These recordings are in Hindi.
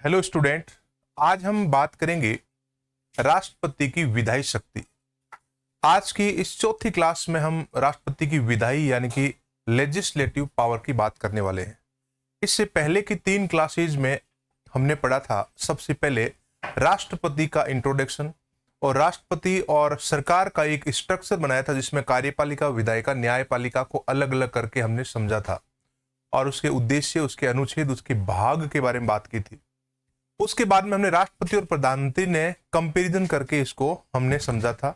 हेलो स्टूडेंट, आज हम बात करेंगे राष्ट्रपति की विधायी शक्ति। आज की इस चौथी क्लास में हम राष्ट्रपति की विधायी यानी कि लेजिस्लेटिव पावर की बात करने वाले हैं। इससे पहले की 3 क्लासेज में हमने पढ़ा था सबसे पहले राष्ट्रपति का इंट्रोडक्शन और राष्ट्रपति और सरकार का एक स्ट्रक्चर बनाया था जिसमें कार्यपालिका, विधायिका, न्यायपालिका को अलग अलग करके हमने समझा था और उसके उद्देश्य, उसके अनुच्छेद, उसके भाग के बारे में बात की थी। उसके बाद में हमने राष्ट्रपति और प्रधानमंत्री ने कंपैरिजन करके इसको हमने समझा था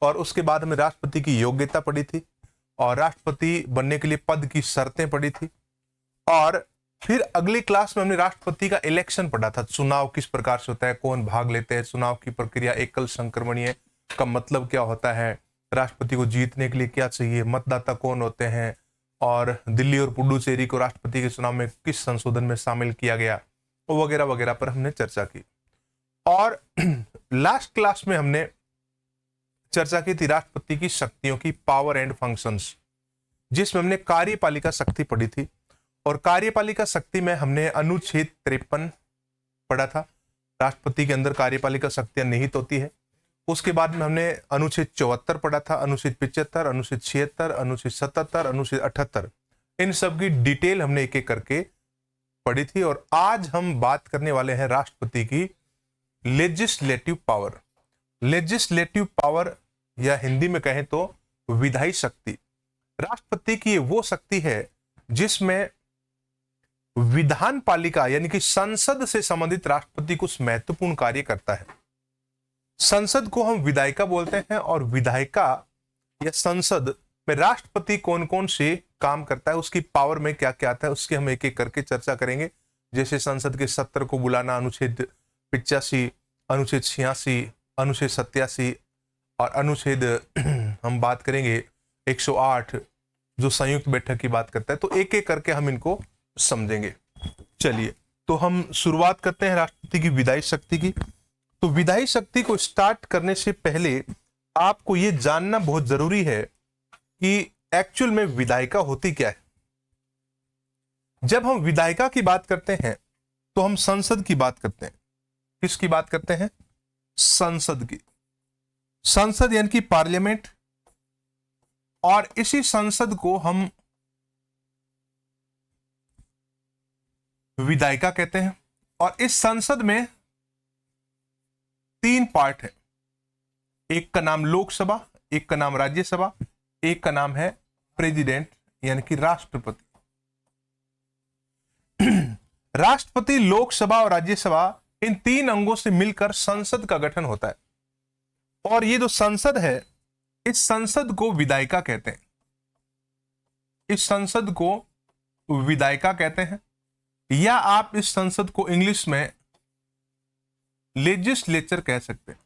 और उसके बाद हमने राष्ट्रपति की योग्यता पढ़ी थी और राष्ट्रपति बनने के लिए पद की शर्तें पढ़ी थी। और फिर अगली क्लास में हमने राष्ट्रपति का इलेक्शन पढ़ा था, चुनाव किस प्रकार से होता है, कौन भाग लेते हैं, चुनाव की प्रक्रिया एकल संक्रमणीय का मतलब क्या होता है, राष्ट्रपति को जीतने के लिए क्या चाहिए, मतदाता कौन होते हैं और दिल्ली और पुडुचेरी को राष्ट्रपति के चुनाव में किस संशोधन में शामिल किया गया वगैरह वगैरह पर हमने चर्चा की। और लास्ट क्लास में हमने चर्चा की थी राष्ट्रपति की शक्तियों की, पावर एंड फंक्शंस, जिसमें हमने कार्यपालिका शक्ति पढ़ी थी और कार्यपालिका शक्ति में हमने अनुच्छेद 53 पढ़ा था। राष्ट्रपति के अंदर कार्यपालिका शक्तियां निहित होती है। उसके बाद में हमने अनुच्छेद 74 पढ़ा था, अनुच्छेद 75, अनुच्छेद 76, अनुच्छेद 77, अनुच्छेद 78, इन सब की डिटेल हमने एक एक करके पढ़ी थी। और आज हम बात करने वाले हैं राष्ट्रपति की लेजिस्लेटिव पावर। लेजिस्लेटिव पावर या हिंदी में कहें तो विधायी शक्ति। राष्ट्रपति की वो शक्ति है जिसमें विधान पालिका यानी कि संसद से संबंधित राष्ट्रपति कुछ महत्वपूर्ण कार्य करता है। संसद को हम विधायिका बोलते हैं और विधायिका या संसद में राष्ट्रपति कौन कौन से काम करता है, उसकी पावर में क्या क्या आता है, उसकी हम एक एक करके चर्चा करेंगे। जैसे संसद के सत्र को बुलाना, अनुच्छेद 85, अनुच्छेद 86, अनुच्छेद 87 और अनुच्छेद हम बात करेंगे 108 जो संयुक्त बैठक की बात करता है। तो एक एक करके हम इनको समझेंगे। चलिए, तो हम शुरुआत करते हैं राष्ट्रपति की विधायी शक्ति की। तो विधायी शक्ति को स्टार्ट करने से पहले आपको यह जानना बहुत जरूरी है कि एक्चुअल में विधायिका होती क्या है। जब हम विधायिका की बात करते हैं तो हम संसद की बात करते हैं। किसकी बात करते हैं? संसद की। संसद यानी कि पार्लियामेंट, और इसी संसद को हम विधायिका कहते हैं। और इस संसद में 3 पार्ट है। एक का नाम लोकसभा, एक का नाम राज्यसभा, एक का नाम है प्रेसिडेंट यानी कि राष्ट्रपति। राष्ट्रपति, लोकसभा और राज्यसभा, इन 3 अंगों से मिलकर संसद का गठन होता है। और ये जो संसद है, इस संसद को विधायिका कहते हैं। इस संसद को विधायिका कहते हैं, या आप इस संसद को इंग्लिश में लेजिस्लेचर कह सकते हैं।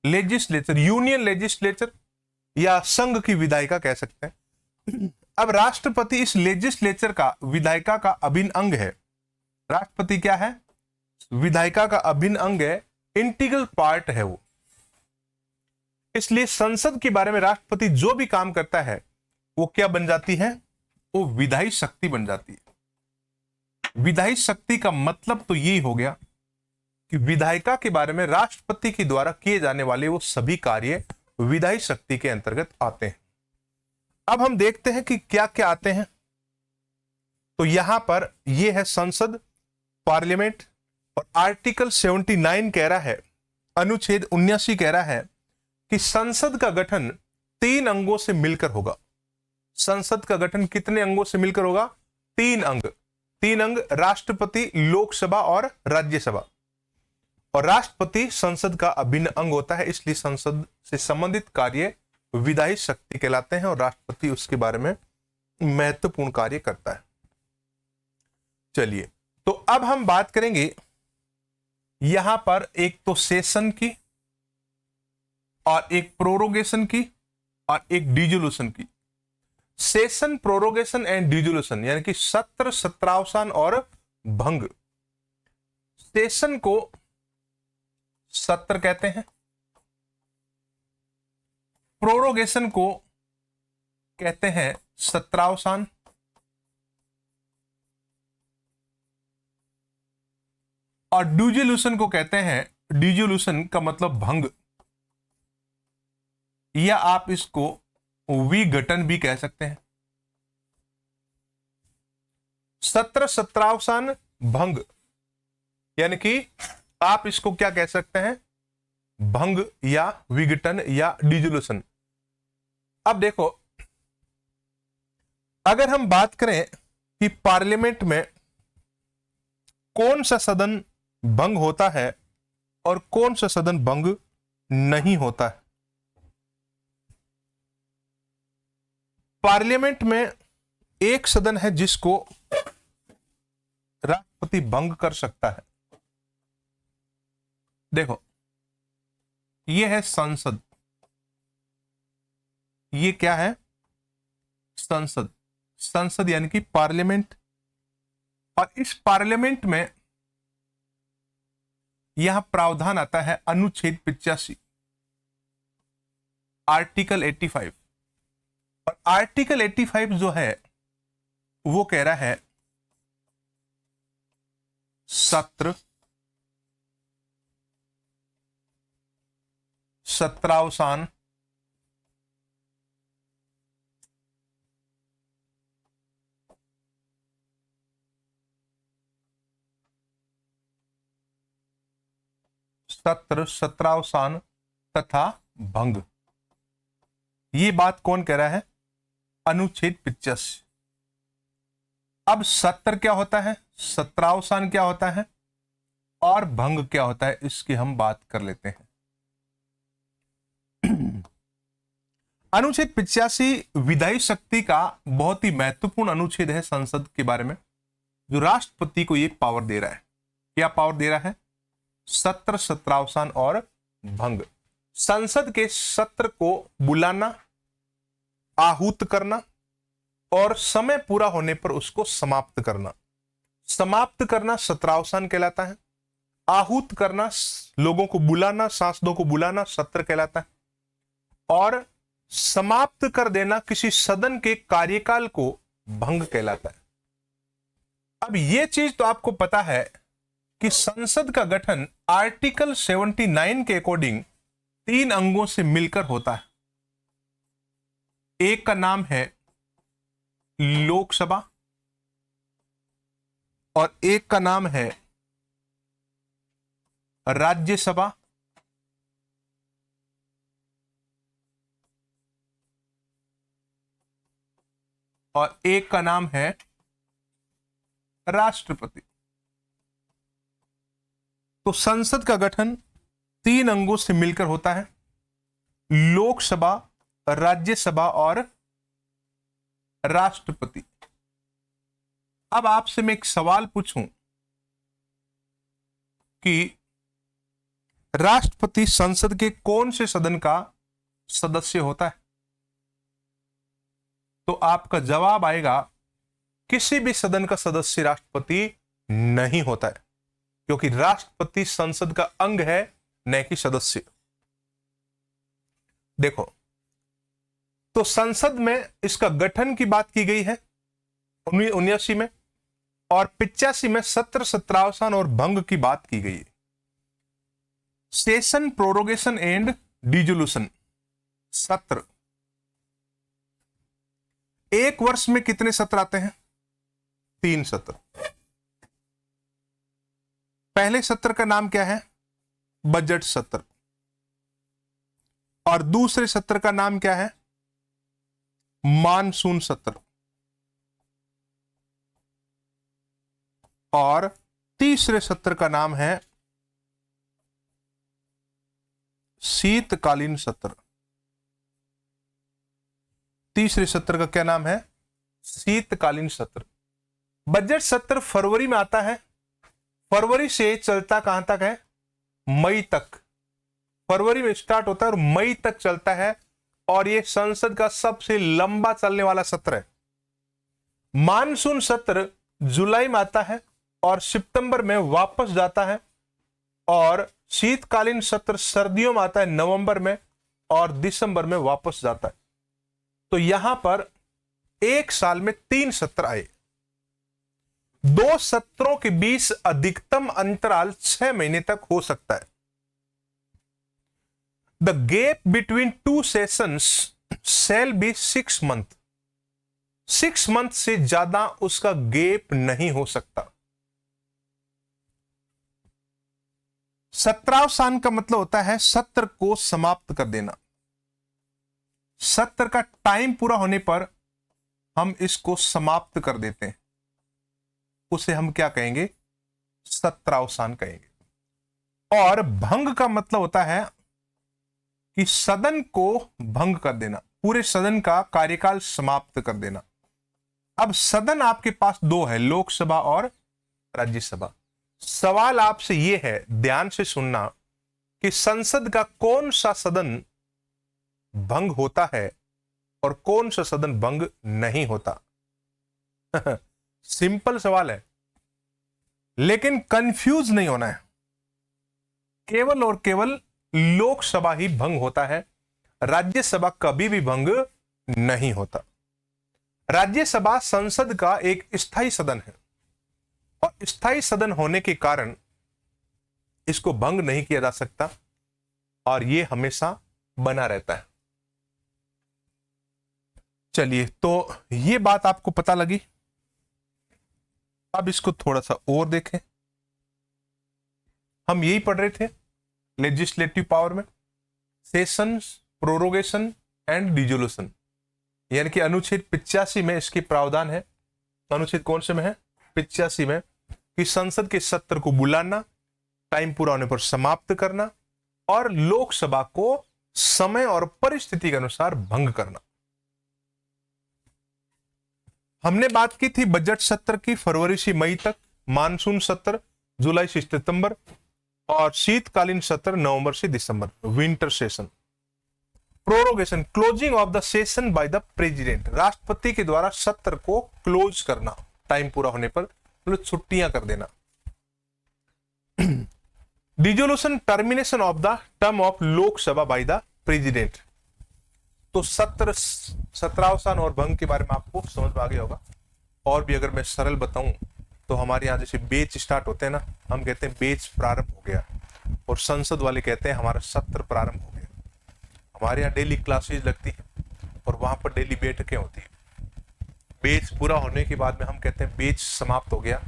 लेजिस्लेचर, यूनियन लेजिस्लेचर या संघ की विधायिका कह सकते हैं। अब राष्ट्रपति इस लेजिस्लेचर का, विधायिका का अभिन्न अंग है। राष्ट्रपति क्या है? विधायिका का अभिन्न अंग है, इंटीग्रल पार्ट है वो। इसलिए संसद के बारे में राष्ट्रपति जो भी काम करता है वो क्या बन जाती है? वो विधायी शक्ति बन जाती है। विधायी शक्ति का मतलब तो यही हो गया कि विधायिका के बारे में राष्ट्रपति के द्वारा किए जाने वाले वो सभी कार्य विधायी शक्ति के अंतर्गत आते हैं। अब हम देखते हैं कि क्या क्या आते हैं। तो यहां पर ये है संसद, पार्लियामेंट, और आर्टिकल 79 कह रहा है, अनुच्छेद 79 कह रहा है कि संसद का गठन 3 अंगों से मिलकर होगा। संसद का गठन कितने अंगों से मिलकर होगा? 3 अंग। 3 अंग, राष्ट्रपति, लोकसभा और राज्यसभा। और राष्ट्रपति संसद का अभिन्न अंग होता है, इसलिए संसद से संबंधित कार्य विधायी शक्ति कहलाते हैं और राष्ट्रपति उसके बारे में महत्वपूर्ण कार्य करता है। चलिए, तो अब हम बात करेंगे यहां पर एक तो सेशन की और एक प्रोरोगेशन की और एक डिजोल्यूशन की। सेशन, प्रोरोगेशन एंड डिजोल्यूशन यानी कि सत्र, सत्रावसान और भंग। सेशन को सत्र कहते हैं, प्रोरोगेशन को कहते हैं सत्रावसान, और डिसोल्यूशन को कहते हैं, डिसोल्यूशन का मतलब भंग, या आप इसको विघटन भी कह सकते हैं। सत्र, सत्रावसान, भंग, यानी कि आप इसको क्या कह सकते हैं, भंग या विघटन या डिसोल्यूशन। अब देखो, अगर हम बात करें कि पार्लियामेंट में कौन सा सदन भंग होता है और कौन सा सदन भंग नहीं होता है। पार्लियामेंट में एक सदन है जिसको राष्ट्रपति भंग कर सकता है। देखो, यह है संसद, ये क्या है, संसद, संसद यानी कि पार्लियामेंट। और इस पार्लियामेंट में यहां प्रावधान आता है अनुच्छेद 85, आर्टिकल 85। और आर्टिकल 85 जो है वो कह रहा है सत्र, सत्रावसान, सत्र, सत्रावसान तथा भंग। ये बात कौन कह रहा है, अनुच्छेद 85। अब सत्र क्या होता है, सत्रावसान क्या होता है और भंग क्या होता है, इसकी हम बात कर लेते हैं। अनुच्छेद 85 विधायी शक्ति का बहुत ही महत्वपूर्ण अनुच्छेद है संसद के बारे में, जो राष्ट्रपति को यह पावर दे रहा है। क्या पावर दे रहा है, सत्र, सत्रावसान और भंग। संसद के सत्र को बुलाना, आहूत करना और समय पूरा होने पर उसको समाप्त करना। समाप्त करना सत्रावसान कहलाता है, आहूत करना, लोगों को बुलाना, सांसदों को बुलाना, सत्र कहलाता है, और समाप्त कर देना किसी सदन के कार्यकाल को भंग कहलाता है। अब यह चीज तो आपको पता है कि संसद का गठन आर्टिकल 79 के अकॉर्डिंग 3 अंगों से मिलकर होता है। एक का नाम है लोकसभा और एक का नाम है राज्यसभा और एक का नाम है राष्ट्रपति। तो संसद का गठन 3 अंगों से मिलकर होता है, लोकसभा, राज्यसभा और राष्ट्रपति। अब आपसे मैं एक सवाल पूछूं कि राष्ट्रपति संसद के कौन से सदन का सदस्य होता है, तो आपका जवाब आएगा किसी भी सदन का सदस्य राष्ट्रपति नहीं होता है, क्योंकि राष्ट्रपति संसद का अंग है, न कि सदस्य। देखो, तो संसद में इसका गठन की बात की गई है 1979 में, और 85 में सत्र, सत्रावसान और भंग की बात की गई है। Session prorogation and dissolution. सत्र, एक वर्ष में कितने सत्र आते हैं, 3 सत्र। पहले सत्र का नाम क्या है, बजट सत्र, और दूसरे सत्र का नाम क्या है, मानसून सत्र, और तीसरे सत्र का नाम है शीतकालीन सत्र। तीसरे सत्र का क्या नाम है, शीतकालीन सत्र। बजट सत्र फरवरी में आता है, फरवरी से चलता कहां तक है, मई तक। फरवरी में स्टार्ट होता है और मई तक चलता है, और यह संसद का सबसे लंबा चलने वाला सत्र है। मानसून सत्र जुलाई में आता है और सितंबर में वापस जाता है, और शीतकालीन सत्र सर्दियों में आता है नवंबर में, और दिसंबर में वापस जाता है। तो यहां पर एक साल में 3 सत्र आए। दो सत्रों के बीच अधिकतम अंतराल 6 महीने तक हो सकता है। The gap between two sessions shall be 6 month. 6 month से ज्यादा उसका गैप नहीं हो सकता। सत्रावसान का मतलब होता है सत्र को समाप्त कर देना। सत्र का टाइम पूरा होने पर हम इसको समाप्त कर देते हैं, उसे हम क्या कहेंगे? सत्रावसान कहेंगे। और भंग का मतलब होता है कि सदन को भंग कर देना, पूरे सदन का कार्यकाल समाप्त कर देना। अब सदन आपके पास दो है, लोकसभा और राज्यसभा। सवाल आपसे यह है, ध्यान से सुनना, कि संसद का कौन सा सदन भंग होता है और कौन सा सदन भंग नहीं होता? सिंपल सवाल है, लेकिन कंफ्यूज नहीं होना है। केवल और केवल लोकसभा ही भंग होता है, राज्यसभा कभी भी भंग नहीं होता। राज्यसभा संसद का एक स्थायी सदन है और स्थायी सदन होने के कारण इसको भंग नहीं किया जा सकता और यह हमेशा बना रहता है। चलिए, तो यह बात आपको पता लगी। अब इसको थोड़ा सा और देखें। हम यही पढ़ रहे थे लेजिस्लेटिव पावर में, सेशंस, प्रोरोगेशन एंड डिसोल्यूशन, यानी कि अनुच्छेद 85 में इसके प्रावधान है। अनुच्छेद कौन से में है? 85 में, कि संसद के सत्र को बुलाना, टाइम पूरा होने पर समाप्त करना और लोकसभा को समय और परिस्थिति के अनुसार भंग करना। हमने बात की थी बजट सत्र की, फरवरी से मई तक, मानसून सत्र जुलाई से सितंबर और शीतकालीन सत्र नवंबर से दिसंबर, winter session. Prorogation, closing of the session by the president, राष्ट्रपति के द्वारा सत्र को क्लोज करना, टाइम पूरा होने पर मतलब छुट्टियां कर देना। Dissolution, termination of the term of Lok Sabha bye the president. तो सत्रावसान और भंग के बारे में आपको समझ में आ गया होगा। और भी अगर मैं सरल बताऊं तो हमारे यहाँ जैसे बेच स्टार्ट होते हैं ना, हम कहते हैं बेच प्रारंभ हो गया, और संसद वाले कहते हैं हमारा सत्र प्रारंभ हो गया। हमारे यहाँ डेली क्लासेज लगती है और वहां पर डेली बैठकें होती है। बेच पूरा होने के बाद में हम कहते हैं बेच समाप्त हो गया,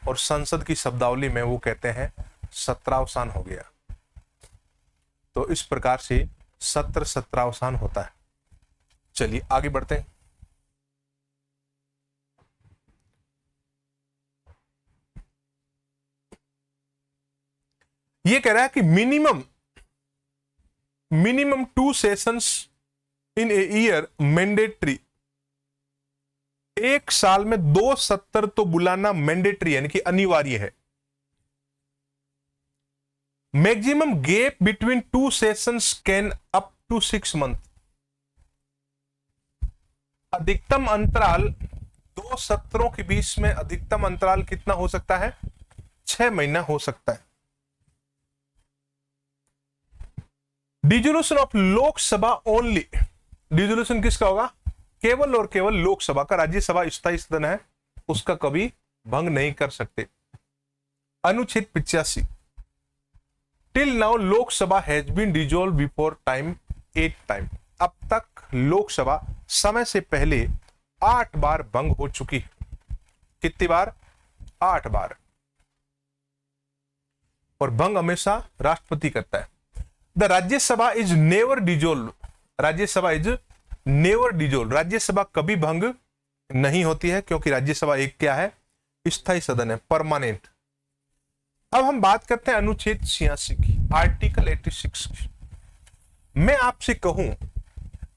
और संसद की शब्दावली में वो कहते हैं सत्रावसान हो गया। तो इस प्रकार से सत्र सत्रावसान होता है। चलिए आगे बढ़ते हैं। ये कह रहा है कि minimum 2 sessions in a year mandatory. एक साल में 2 सत्र तो बुलाना मैंडेटरी यानी कि अनिवार्य है। Maximum gap between 2 sessions can up to 6 month. अधिकतम अंतराल 2 सत्रों के बीच में अधिकतम अंतराल कितना हो सकता है? 6 महीना हो सकता है। Dissolution of Lok Sabha only, dissolution किसका होगा? केवल और केवल लोकसभा का। राज्यसभा स्थायी सदन है, उसका कभी भंग नहीं कर सकते। अनुच्छेद 85, till now Lok Sabha has been dissolve before time 8 time. अब तक लोकसभा समय से पहले 8 बार भंग हो चुकी है। कितनी बार? 8 बार। और भंग हमेशा राष्ट्रपति करता है। The Rajya Sabha is never dissolve, Rajya Sabha is never dissolve, Rajya Sabha कभी भंग नहीं होती है, क्योंकि राज्यसभा एक क्या है? स्थायी सदन है, परमानेंट। अब हम बात करते हैं अनुच्छेद 86 की, आर्टिकल 86 की। मैं आपसे कहूं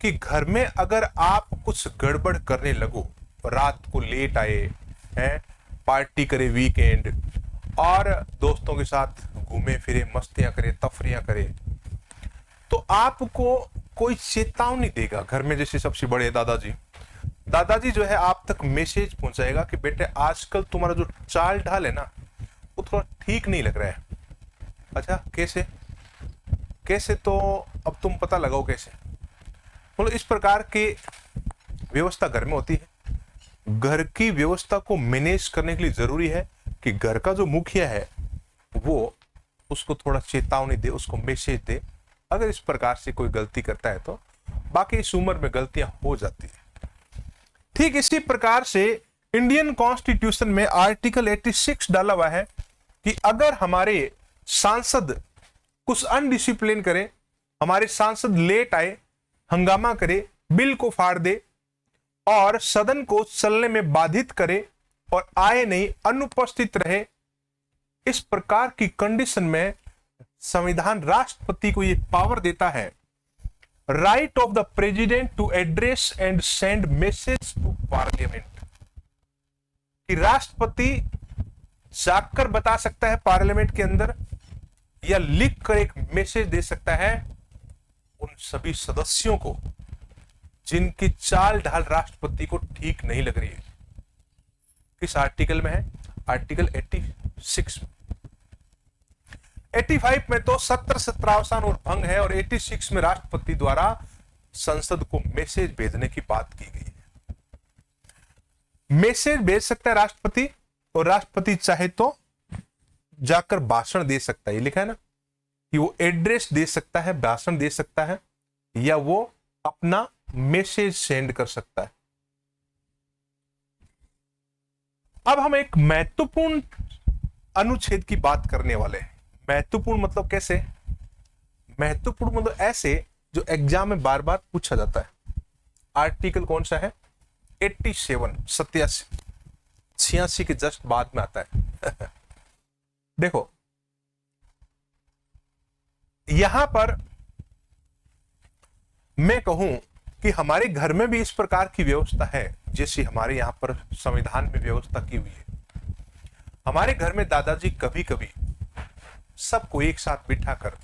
कि घर में अगर आप कुछ गड़बड़ करने लगो, रात को लेट आए हैं, पार्टी करे वीकेंड, और दोस्तों के साथ घूमे फिरे, मस्तियां करे, तफरियां करे, तो आपको कोई चेतावनी देगा घर में। जैसे सबसे बड़े दादाजी जो है आप तक मैसेज पहुंचाएगा कि बेटे आजकल तुम्हारा जो चाल ढाल है ना, वो थोड़ा ठीक नहीं लग रहा है। अच्छा, कैसे? तो अब तुम पता लगाओ कैसे। मतलब इस प्रकार की व्यवस्था घर में होती है। घर की व्यवस्था को मैनेज करने के लिए जरूरी है कि घर का जो मुखिया है वो उसको थोड़ा चेतावनी दे, उसको मैसेज दे। अगर इस प्रकार से कोई गलती करता है तो बाकी इस उम्र में गलतियां हो जाती है। ठीक इसी प्रकार से इंडियन कॉन्स्टिट्यूशन में आर्टिकल 86 डाला हुआ है कि अगर हमारे सांसद कुछ अनडिसिप्लिन करे, हमारे सांसद लेट आए, हंगामा करे, बिल को फाड़ दे और सदन को चलने में बाधित करे और आए नहीं, अनुपस्थित रहे, इस प्रकार की कंडीशन में संविधान राष्ट्रपति को यह पावर देता है, right of the president to address and send message to parliament, कि राष्ट्रपति जाकर बता सकता है पार्लियामेंट के अंदर या लिख कर एक मैसेज दे सकता है उन सभी सदस्यों को जिनकी चाल ढाल राष्ट्रपति को ठीक नहीं लग रही है। किस आर्टिकल में है? आर्टिकल 86 में। 85 में तो सत्रावसान और भंग है और 86 में राष्ट्रपति द्वारा संसद को मैसेज भेजने की बात की गई है। मैसेज भेज सकता है राष्ट्रपति और राष्ट्रपति चाहे तो जाकर भाषण दे सकता है। ये लिखा है ना कि वो एड्रेस दे सकता है, भाषण दे सकता है, या वो अपना मैसेज सेंड कर सकता है। अब हम एक महत्वपूर्ण अनुच्छेद की बात करने वाले हैं। महत्वपूर्ण मतलब कैसे? महत्वपूर्ण मतलब ऐसे जो एग्जाम में बार बार पूछा जाता है। आर्टिकल कौन सा है? 87 86 के जस्ट बाद में आता है। देखो यहां पर मैं कहूं कि हमारे घर में भी इस प्रकार की व्यवस्था है जैसी हमारे यहां पर संविधान में व्यवस्था की हुई है। हमारे घर में दादाजी कभी कभी सबको एक साथ बिठाकर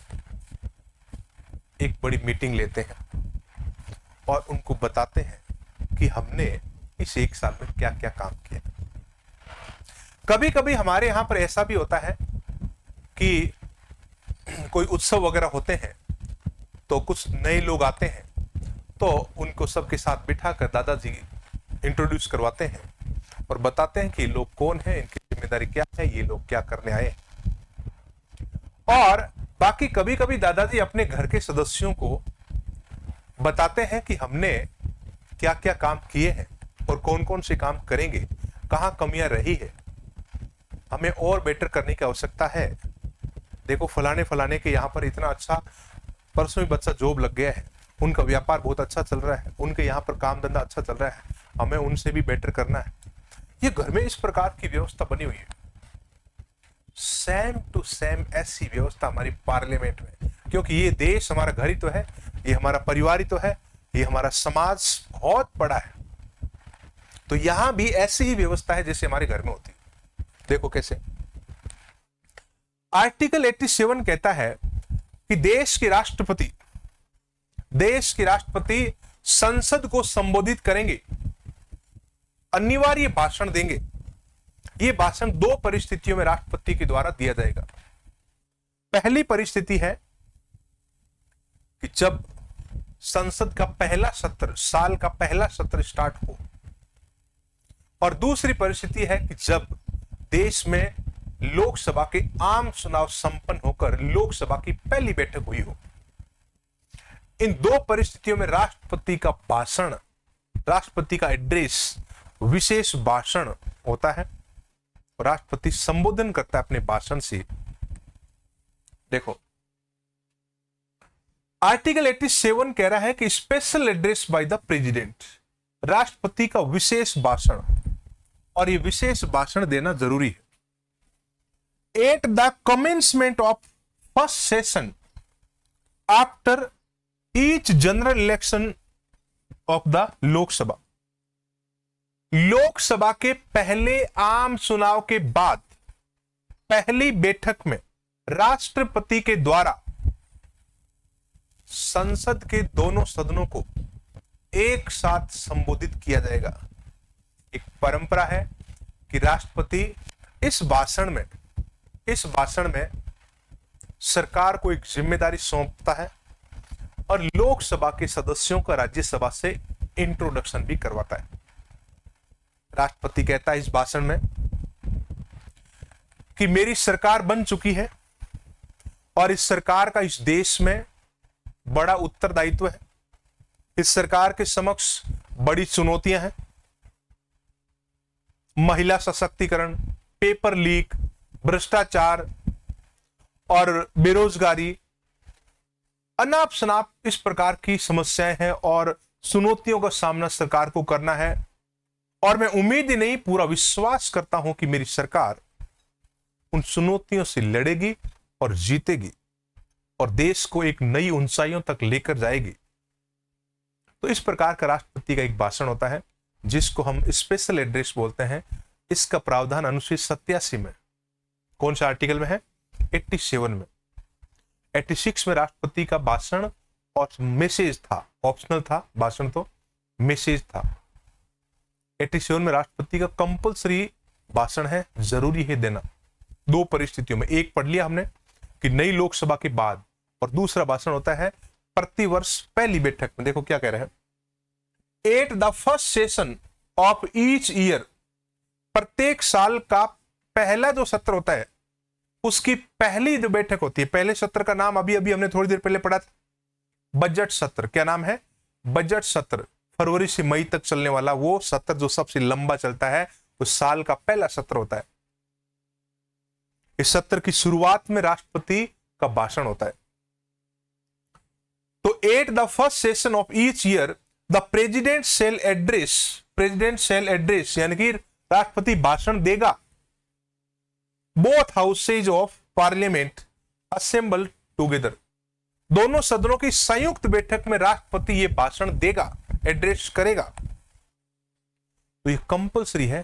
एक बड़ी मीटिंग लेते हैं और उनको बताते हैं कि हमने इस एक साल में क्या क्या काम किया। कभी कभी हमारे यहां पर ऐसा भी होता है कि कोई उत्सव वगैरह होते हैं तो कुछ नए लोग आते हैं तो उनको सबके साथ बिठाकर दादाजी इंट्रोड्यूस करवाते हैं और बताते हैं कि ये लोग कौन है, इनकी जिम्मेदारी क्या है, ये लोग क्या करने आए हैं। और बाकी कभी कभी दादाजी अपने घर के सदस्यों को बताते हैं कि हमने क्या क्या काम किए हैं और कौन कौन से काम करेंगे, कहां कमियां रही है, हमें और बेटर करने की आवश्यकता है। देखो फलाने के यहाँ पर इतना अच्छा, परसों ही बच्चा जॉब लग गया है, उनका व्यापार बहुत अच्छा चल रहा है, उनके यहाँ पर काम धंधा अच्छा चल रहा है, हमें उनसे भी बेटर करना है। ये घर में इस प्रकार की व्यवस्था बनी हुई है। सेम टू सेम ऐसी व्यवस्था हमारी पार्लियामेंट में, क्योंकि ये देश हमारा घर ही तो है, ये हमारा परिवार ही तो है, ये हमारा समाज बहुत बड़ा है। तो यहां भी ऐसी ही व्यवस्था है जैसे हमारे घर में होती है। देखो कैसे आर्टिकल 87 कहता है कि देश के राष्ट्रपति संसद को संबोधित करेंगे, अनिवार्य भाषण देंगे। यह भाषण 2 परिस्थितियों में राष्ट्रपति के द्वारा दिया जाएगा। पहली परिस्थिति है कि जब संसद का पहला सत्र, साल का पहला सत्र स्टार्ट हो, और दूसरी परिस्थिति है कि जब देश में लोकसभा के आम चुनाव संपन्न होकर लोकसभा की पहली बैठक हुई हो। इन 2 परिस्थितियों में राष्ट्रपति का भाषण, राष्ट्रपति का एड्रेस, विशेष भाषण होता है। राष्ट्रपति संबोधन करता है अपने भाषण से। देखो आर्टिकल 87 कह रहा है कि special address bye the president, राष्ट्रपति का विशेष भाषण, और ये विशेष भाषण देना जरूरी है। At the commencement of first session after each general election of the Lok Sabha, Lok Sabha के पहले आम चुनाव के बाद पहली बैठक में राष्ट्रपति के द्वारा संसद के दोनों सदनों को एक साथ संबोधित किया जाएगा। एक परंपरा है कि राष्ट्रपति इस भाषण में सरकार को एक जिम्मेदारी सौंपता है और लोकसभा के सदस्यों का राज्यसभा से इंट्रोडक्शन भी करवाता है। राष्ट्रपति कहता है इस भाषण में कि मेरी सरकार बन चुकी है और इस सरकार का इस देश में बड़ा उत्तरदायित्व है। इस सरकार के समक्ष बड़ी चुनौतियां हैं। महिला सशक्तिकरण, पेपर लीक, भ्रष्टाचार और बेरोजगारी, अनाप शनाप इस प्रकार की समस्याएं हैं और चुनौतियों का सामना सरकार को करना है। और मैं उम्मीद ही नहीं, पूरा विश्वास करता हूं कि मेरी सरकार उन चुनौतियों से लड़ेगी और जीतेगी और देश को एक नई ऊंचाइयों तक लेकर जाएगी। तो इस प्रकार का राष्ट्रपति का एक भाषण होता है जिसको हम स्पेशल एड्रेस बोलते हैं। इसका प्रावधान अनुच्छेद 87 में, कौन सा आर्टिकल में है? 87 में। 86 में राष्ट्रपति का भाषण और मैसेज था, ऑप्शनल था भाषण, तो मैसेज था। 87 में राष्ट्रपति का कंपल्सरी भाषण है, जरूरी है देना। दो परिस्थितियों में, एक पढ़ लिया हमने कि नई लोकसभा के बाद, और दूसरा भाषण होता है प्रतिवर्ष पहली बैठक में। देखो क्या कह रहे हैं, at the first session of each year, प्रत्येक साल का पहला जो सत्र होता है उसकी पहली जो बैठक होती है, पहले सत्र का नाम अभी अभी हमने थोड़ी देर पहले पढ़ा था, बजट सत्र। क्या नाम है? बजट सत्र। फरवरी से मई तक चलने वाला वो सत्र जो सबसे लंबा चलता है, उस साल का पहला सत्र होता है। इस सत्र की शुरुआत में राष्ट्रपति का भाषण होता है। तो at the first session of each year the president shell address, यानी कि राष्ट्रपति भाषण देगा। Both houses of parliament assemble together, दोनों सदनों की संयुक्त बैठक में राष्ट्रपति यह भाषण देगा, एड्रेस करेगा। तो यह कंपल्सरी है।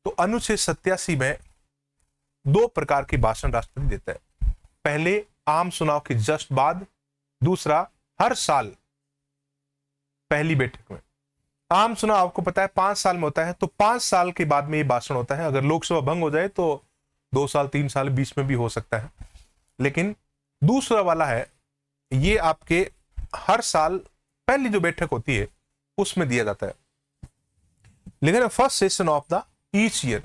तो अनुच्छेद 87 में दो प्रकार की भाषण राष्ट्रपति देता है। पहले आम चुनाव के जस्ट बाद, दूसरा हर साल पहली बैठक में। आम चुनाव आपको पता है 5 साल में होता है, तो 5 साल के बाद में ये भाषण होता है। अगर लोकसभा भंग हो जाए तो 2 साल 3 साल बीच में भी हो सकता है, लेकिन दूसरा वाला है ये आपके हर साल पहली जो बैठक होती है उसमें दिया जाता है। लेकिन first session of the each year.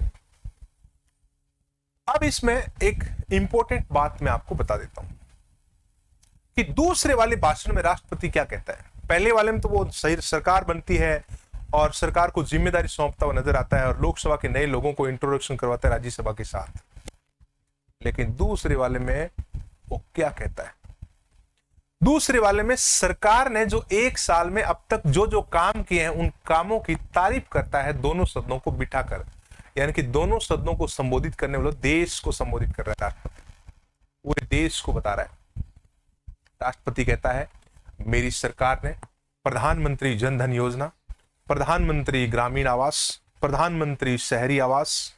अब इसमें एक इंपॉर्टेंट बात मैं आपको बता देता हूं कि दूसरे वाले भाषण में राष्ट्रपति क्या कहता है। पहले वाले में तो वो सरकार बनती है और सरकार को जिम्मेदारी सौंपता हुआ नजर आता है और लोकसभा के नए लोगों को इंट्रोडक्शन करवाता है राज्यसभा के साथ। लेकिन दूसरे वाले में वो क्या कहता है? दूसरे वाले में सरकार ने जो 1 साल में अब तक जो जो काम किए हैं उन कामों की तारीफ करता है, दोनों सदनों को बिठाकर। यानी कि दोनों सदनों को संबोधित करने वाले, देश को संबोधित कर रहा है राष्ट्रपति, पूरे देश को बता रहा है। राष्ट्रपति कहता है मेरी सरकार ने प्रधानमंत्री जन धन योजना, प्रधानमंत्री ग्रामीण आवास, प्रधानमंत्री शहरी आवास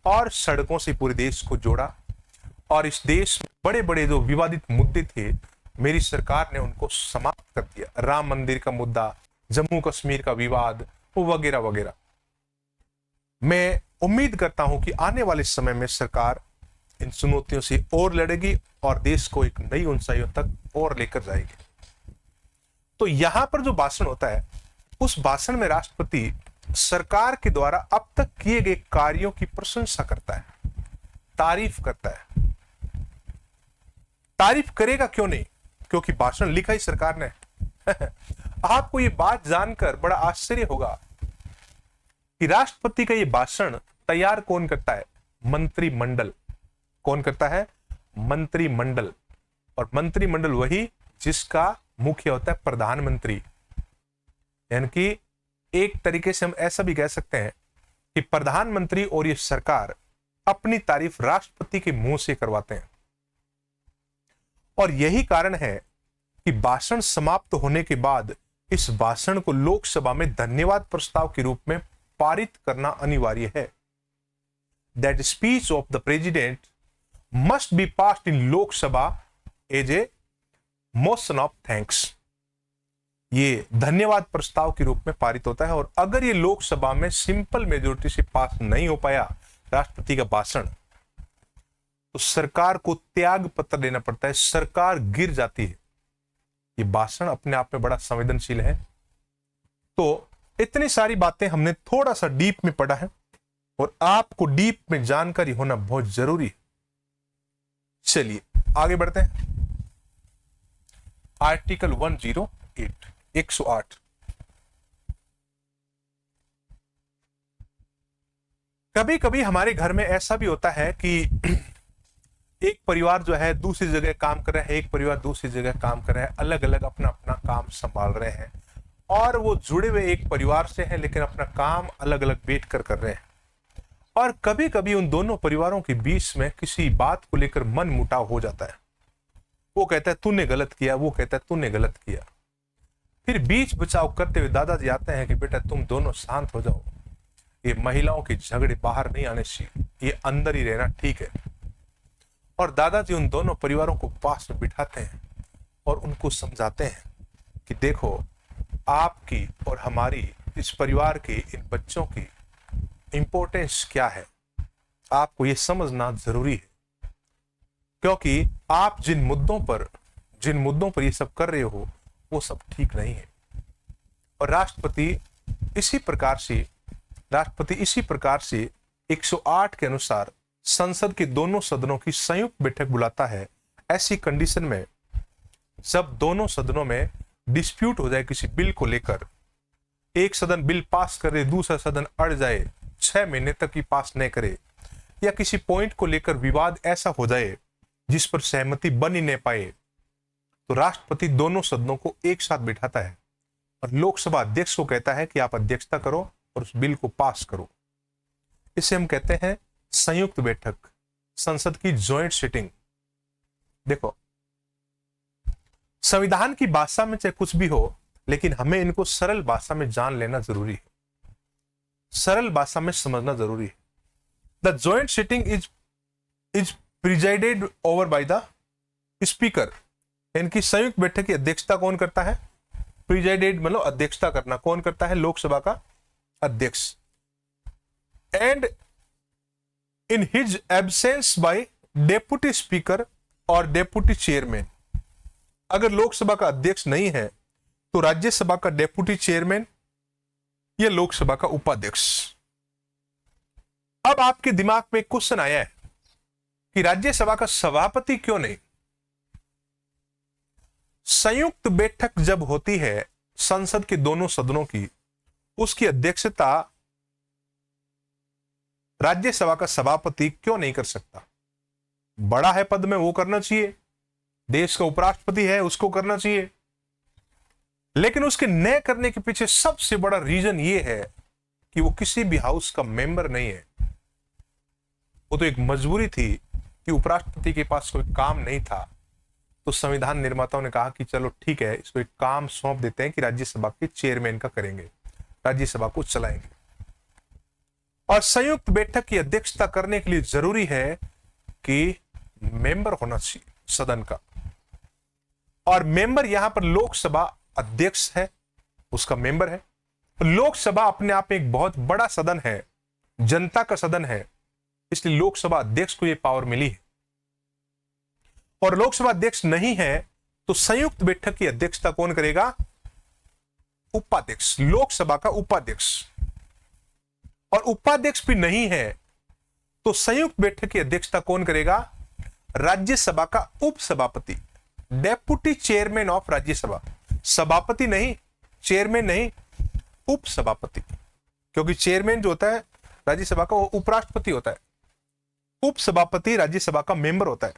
और सड़कों से पूरे देश को जोड़ा, और इस देश में बड़े बड़े जो विवादित मुद्दे थे मेरी सरकार ने उनको समाप्त कर दिया। राम मंदिर का मुद्दा, जम्मू कश्मीर का विवाद, वगैरह वगैरह। मैं उम्मीद करता हूं कि आने वाले समय में सरकार इन चुनौतियों से और लड़ेगी और देश को एक नई ऊंचाइयों तक और लेकर जाएगी। तो यहां पर जो भाषण होता है, उस भाषण में राष्ट्रपति सरकार के द्वारा अब तक किए गए कार्यों की प्रशंसा करता है, तारीफ करता है। तारीफ करेगा क्यों नहीं? क्योंकि भाषण लिखा ही सरकार ने। आपको ये बात जानकर बड़ा आश्चर्य होगा कि राष्ट्रपति का ये भाषण तैयार कौन करता है? मंत्रिमंडल। कौन करता है? मंत्रिमंडल। और मंत्रिमंडल वही जिसका मुख्य होता है प्रधानमंत्री। यानी कि एक तरीके से हम ऐसा भी कह सकते हैं कि प्रधानमंत्री और ये सरकार अपनी तारीफ राष्ट्रपति के मुंह से करवाते हैं। और यही कारण है कि भाषण समाप्त होने के बाद इस भाषण को लोकसभा में धन्यवाद प्रस्ताव के रूप में पारित करना अनिवार्य है। That speech of the president must be passed in Lok Sabha as a motion of thanks. ये धन्यवाद प्रस्ताव के रूप में पारित होता है, और अगर ये लोकसभा में सिंपल मेजोरिटी से पास नहीं हो पाया राष्ट्रपति का भाषण, तो सरकार को त्याग पत्र देना पड़ता है, सरकार गिर जाती है। ये भाषण अपने आप में बड़ा संवेदनशील है। तो इतनी सारी बातें हमने थोड़ा सा डीप में पढ़ा है और आपको डीप में जानकारी होना बहुत जरूरी है। चलिए आगे बढ़ते हैं। आर्टिकल 108 108। कभी कभी हमारे घर में ऐसा भी होता है कि एक परिवार जो है दूसरी जगह काम कर रहा है, एक परिवार दूसरी जगह काम कर रहा है, अलग अलग अपना अपना काम संभाल रहे हैं और वो जुड़े हुए एक परिवार से हैं लेकिन अपना काम अलग अलग बैठ कर रहे हैं। और कभी कभी उन दोनों परिवारों के बीच में किसी बात को लेकर मन मुटाव हो जाता है। वो कहता है तूने गलत किया, वो कहता है तूने गलत किया। फिर बीच बचाव करते हुए दादाजी आते हैं कि बेटा तुम दोनों शांत हो जाओ, ये महिलाओं के झगड़े बाहर नहीं आने चाहिए, ये अंदर ही रहना ठीक है। और दादाजी उन दोनों परिवारों को पास में बिठाते हैं और उनको समझाते हैं कि देखो आपकी और हमारी इस परिवार के इन बच्चों की इंपॉर्टेंस क्या है, आपको ये समझना जरूरी है, क्योंकि आप जिन मुद्दों पर ये सब कर रहे हो वो सब ठीक नहीं है। और राष्ट्रपति इसी प्रकार से 108 के अनुसार संसद के दोनों सदनों की संयुक्त बैठक बुलाता है। ऐसी कंडीशन में जब दोनों सदनों में डिस्प्यूट हो जाए किसी बिल को लेकर, एक सदन बिल पास करे, दूसरा सदन अड़ जाए, 6 महीने तक ही पास नहीं करे, या किसी पॉइंट को लेकर विवाद ऐसा हो जाए जिस पर सहमति बन ही नहीं पाए, तो राष्ट्रपति दोनों सदनों को एक साथ बिठाता है और लोकसभा अध्यक्ष को कहता है कि आप अध्यक्षता करो और उस बिल को पास करो। इसे हम कहते हैं संयुक्त बैठक, संसद की जॉइंट सिटिंग। देखो संविधान की भाषा में चाहे कुछ भी हो, लेकिन हमें इनको सरल भाषा में जान लेना जरूरी है, सरल भाषा में समझना जरूरी है। The joint sitting is presided over by the speaker. इनकी संयुक्त बैठक की अध्यक्षता कौन करता है? प्रिजाइडेड मतलब अध्यक्षता करना, कौन करता है? लोकसभा का अध्यक्ष। And in his absence by deputy speaker और डेप्यूटी चेयरमैन। अगर लोकसभा का अध्यक्ष नहीं है तो राज्यसभा का डेप्यूटी चेयरमैन या लोकसभा का उपाध्यक्ष। अब आपके दिमाग में क्वेश्चन आया है कि राज्यसभा का सभापति क्यों नहीं? संयुक्त बैठक जब होती है संसद के दोनों सदनों की, उसकी अध्यक्षता राज्यसभा का सभापति क्यों नहीं कर सकता? बड़ा है पद में, वो करना चाहिए, देश का उपराष्ट्रपति है उसको करना चाहिए। लेकिन उसके न करने के पीछे सबसे बड़ा रीजन ये है कि वो किसी भी हाउस का मेंबर नहीं है। वो तो एक मजबूरी थी कि उपराष्ट्रपति के पास कोई काम नहीं था, तो संविधान निर्माताओं ने कहा कि चलो ठीक है, इसको एक काम सौंप देते हैं कि राज्यसभा के चेयरमैन का करेंगे, राज्यसभा को चलाएंगे। और संयुक्त बैठक की अध्यक्षता करने के लिए जरूरी है कि मेंबर होना चाहिए सदन का, और मेंबर यहां पर लोकसभा अध्यक्ष है, उसका मेंबर है। लोकसभा अपने आप में एक बहुत बड़ा सदन है, जनता का सदन है, इसलिए लोकसभा अध्यक्ष को यह पावर मिली है। और लोकसभा अध्यक्ष नहीं है तो संयुक्त बैठक की अध्यक्षता कौन करेगा? उपाध्यक्ष, लोकसभा का उपाध्यक्ष। और उपाध्यक्ष भी नहीं है तो संयुक्त बैठक की अध्यक्षता कौन करेगा? राज्यसभा का उपसभापति, डेप्यूटी चेयरमैन ऑफ राज्यसभा। सभापति नहीं, चेयरमैन नहीं, उपसभापति, क्योंकि चेयरमैन जो होता है राज्यसभा का वो उपराष्ट्रपति होता है, उपसभापति राज्यसभा का मेंबर होता है।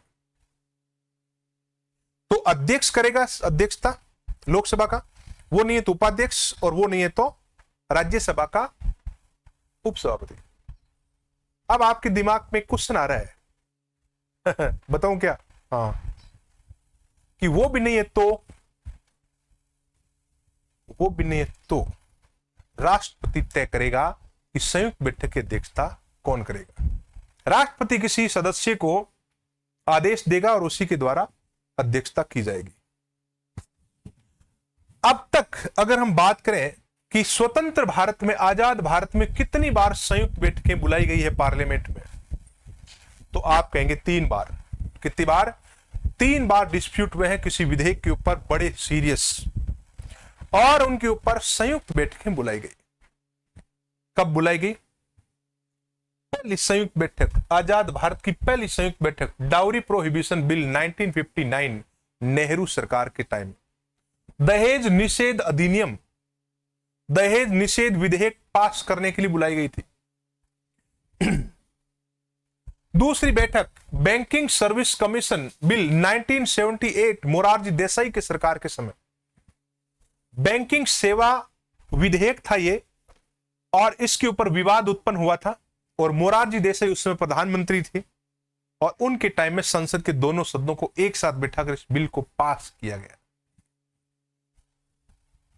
तो अध्यक्ष करेगा अध्यक्षता लोकसभा का, वो नहीं है तो उपाध्यक्ष, और वो नहीं है तो राज्यसभा का उपसभापति। अब आपके दिमाग में क्वेश्चन आ रहा है बताऊं क्या? हाँ, कि वो भी नहीं है तो राष्ट्रपति तय करेगा कि संयुक्त बैठक की अध्यक्षता कौन करेगा। राष्ट्रपति किसी सदस्य को आदेश देगा और उसी के द्वारा अध्यक्षता की जाएगी। अब तक अगर हम बात करें कि स्वतंत्र भारत में, आजाद भारत में कितनी बार संयुक्त बैठकें बुलाई गई है पार्लियामेंट में, तो आप कहेंगे 3 बार। कितनी बार? 3 बार डिस्प्यूट हुए हैं किसी विधेयक के ऊपर, बड़े सीरियस, और उनके ऊपर संयुक्त बैठकें बुलाई गई। कब बुलाई गई? पहली संयुक्त बैठक, आजाद भारत की पहली संयुक्त बैठक, डाउरी प्रोहिबिशन बिल 1959, नेहरू सरकार के टाइम। दहेज निषेध अधिनियम, दहेज निषेध विधेयक पास करने के लिए बुलाई गई थी। दूसरी बैठक banking service commission bill 1978, Morarji Desai के सरकार के समय। बैंकिंग सेवा विधेयक था ये, और इसके ऊपर विवाद उत्पन्न हुआ था, और मोरारजी देसाई उस समय प्रधानमंत्री थे, और उनके टाइम में संसद के दोनों सदनों को एक साथ बिठाकर इस बिल को पास किया गया।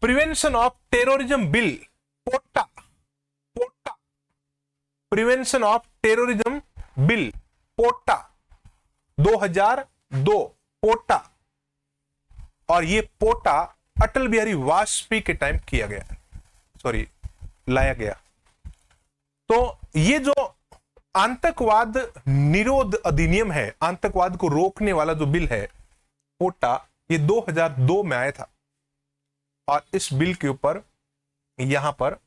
Prevention of terrorism bill, POTA, prevention of terrorism bill, POTA, 2002, POTA. और ये पोटा अटल बिहारी वाजपेयी के टाइम किया गया, लाया गया। तो ये जो आतंकवाद निरोध अधिनियम है, आतंकवाद को रोकने वाला जो बिल है पोटा, ये 2002 में आया था, और इस बिल के ऊपर यहां पर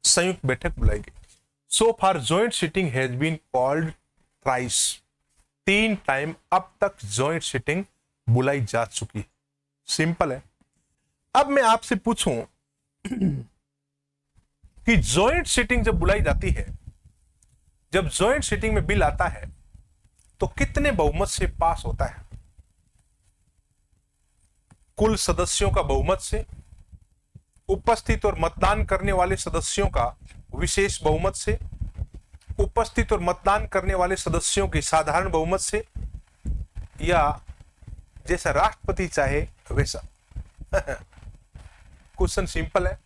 संयुक्त बैठक बुलाई गई। So far joint sitting has been called thrice, 3 time अब तक ज्वाइंट सिटिंग बुलाई जा चुकी है। सिंपल है। अब मैं आपसे पूछूं कि ज्वाइंट सिटिंग जब बुलाई जाती है, जब ज्वाइंट सिटिंग में बिल आता है, तो कितने बहुमत से पास होता है? कुल सदस्यों का बहुमत से, उपस्थित और मतदान करने वाले सदस्यों का विशेष बहुमत से, उपस्थित और मतदान करने वाले सदस्यों की साधारण बहुमत से, या जैसा राष्ट्रपति चाहे वैसा? क्वेश्चन सिंपल है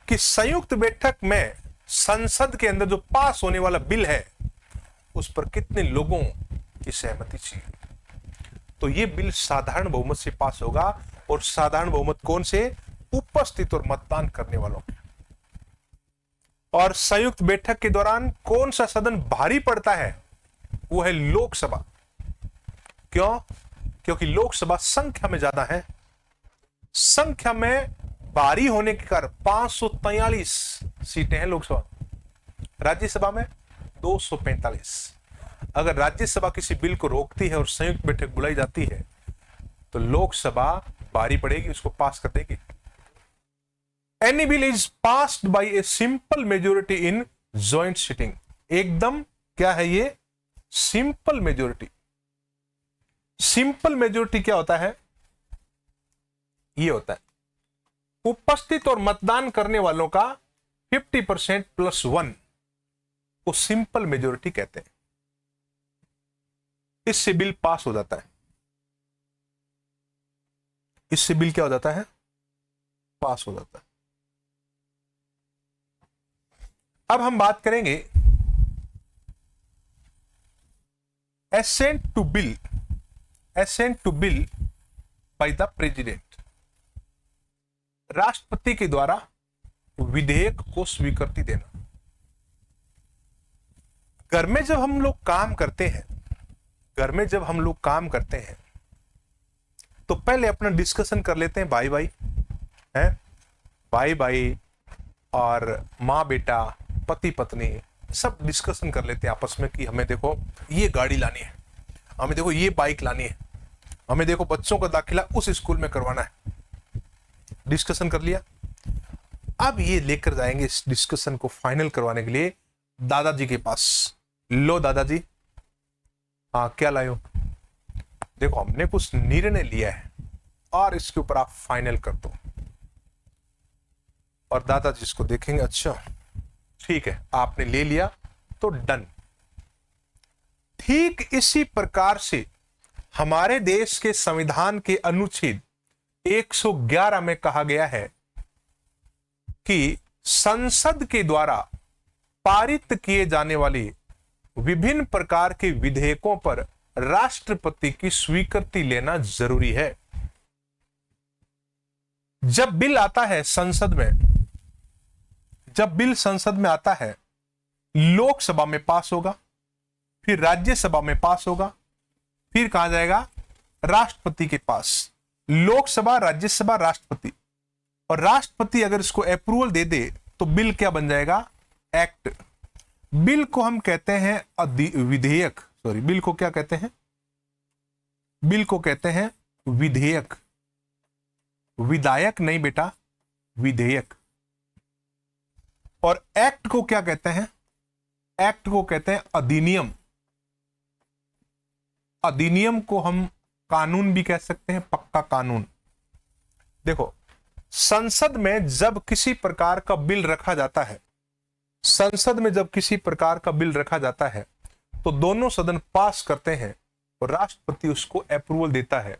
कि संयुक्त बैठक में संसद के अंदर जो पास होने वाला बिल है, उस पर कितने लोगों की सहमति चाहिए? तो ये बिल साधारण बहुमत से पास होगा, और साधारण बहुमत कौन से? उपस्थित और मतदान करने वालों के। और संयुक्त बैठक के दौरान कौन सा सदन भारी पड़ता है? वो है लोकसभा। क्यों? क्योंकि लोकसभा संख्या में ज्यादा है, संख्या में भारी होने के कारण 543 सीटें हैं लोकसभा, राज्यसभा में 245। अगर राज्यसभा किसी बिल को रोकती है और संयुक्त बैठक बुलाई जाती है, तो लोकसभा भारी पड़ेगी, उसको पास कर देगी। Any bill is passed by a simple majority in joint sitting. एकदम क्या है ये? Simple majority. सिंपल मेजोरिटी क्या होता है? ये होता है उपस्थित और मतदान करने वालों का 50% + 1 को सिंपल मेजोरिटी कहते हैं। इससे बिल पास हो जाता है, इससे बिल क्या हो जाता है? पास हो जाता है। अब हम बात करेंगे assent to bill by the president. राष्ट्रपति के द्वारा विधेयक को स्वीकृति देना। घर में जब हम लोग काम करते हैं, तो पहले अपना डिस्कशन कर लेते हैं, भाई भाई और माँ बेटा, पति पत्नी, सब डिस्कशन कर लेते हैं आपस में कि हमें देखो ये गाड़ी लानी है, हमें देखो ये बाइक लानी है, हमें देखो बच्चों का दाखिला उस स्कूल में करवाना है। डिस्कशन कर लिया। अब ये लेकर जाएंगे इस डिस्कशन को फाइनल करवाने के लिए दादाजी के पास। लो दादाजी, हाँ क्या लाए हो? देखो हमने कुछ निर्णय लिया है और इसके ऊपर आप फाइनल कर दो। और दादाजी इसको देखेंगे, अच्छा ठीक है आपने ले लिया तो डन। ठीक इसी प्रकार से हमारे देश के संविधान के अनुच्छेद 111 में कहा गया है कि संसद के द्वारा पारित किए जाने वाले विभिन्न प्रकार के विधेयकों पर राष्ट्रपति की स्वीकृति लेना जरूरी है। जब बिल आता है संसद में आता है, लोकसभा में पास होगा, फिर राज्यसभा में पास होगा, फिर कहा जाएगा राष्ट्रपति के पास। लोकसभा, राज्यसभा, राष्ट्रपति। और राष्ट्रपति अगर इसको अप्रूवल दे दे तो बिल क्या बन जाएगा? एक्ट। बिल को हम कहते हैं विधेयक, सॉरी, बिल को क्या कहते हैं? बिल को कहते हैं विधेयक। विधायक नहीं बेटा, विधेयक। और एक्ट को क्या कहते हैं? एक्ट को कहते हैं अधिनियम। अधिनियम को हम कानून भी कह सकते हैं, पक्का कानून। देखो, संसद में जब किसी प्रकार का बिल रखा जाता है, संसद में जब किसी प्रकार का बिल रखा जाता है तो दोनों सदन पास करते हैं और राष्ट्रपति उसको अप्रूवल देता है।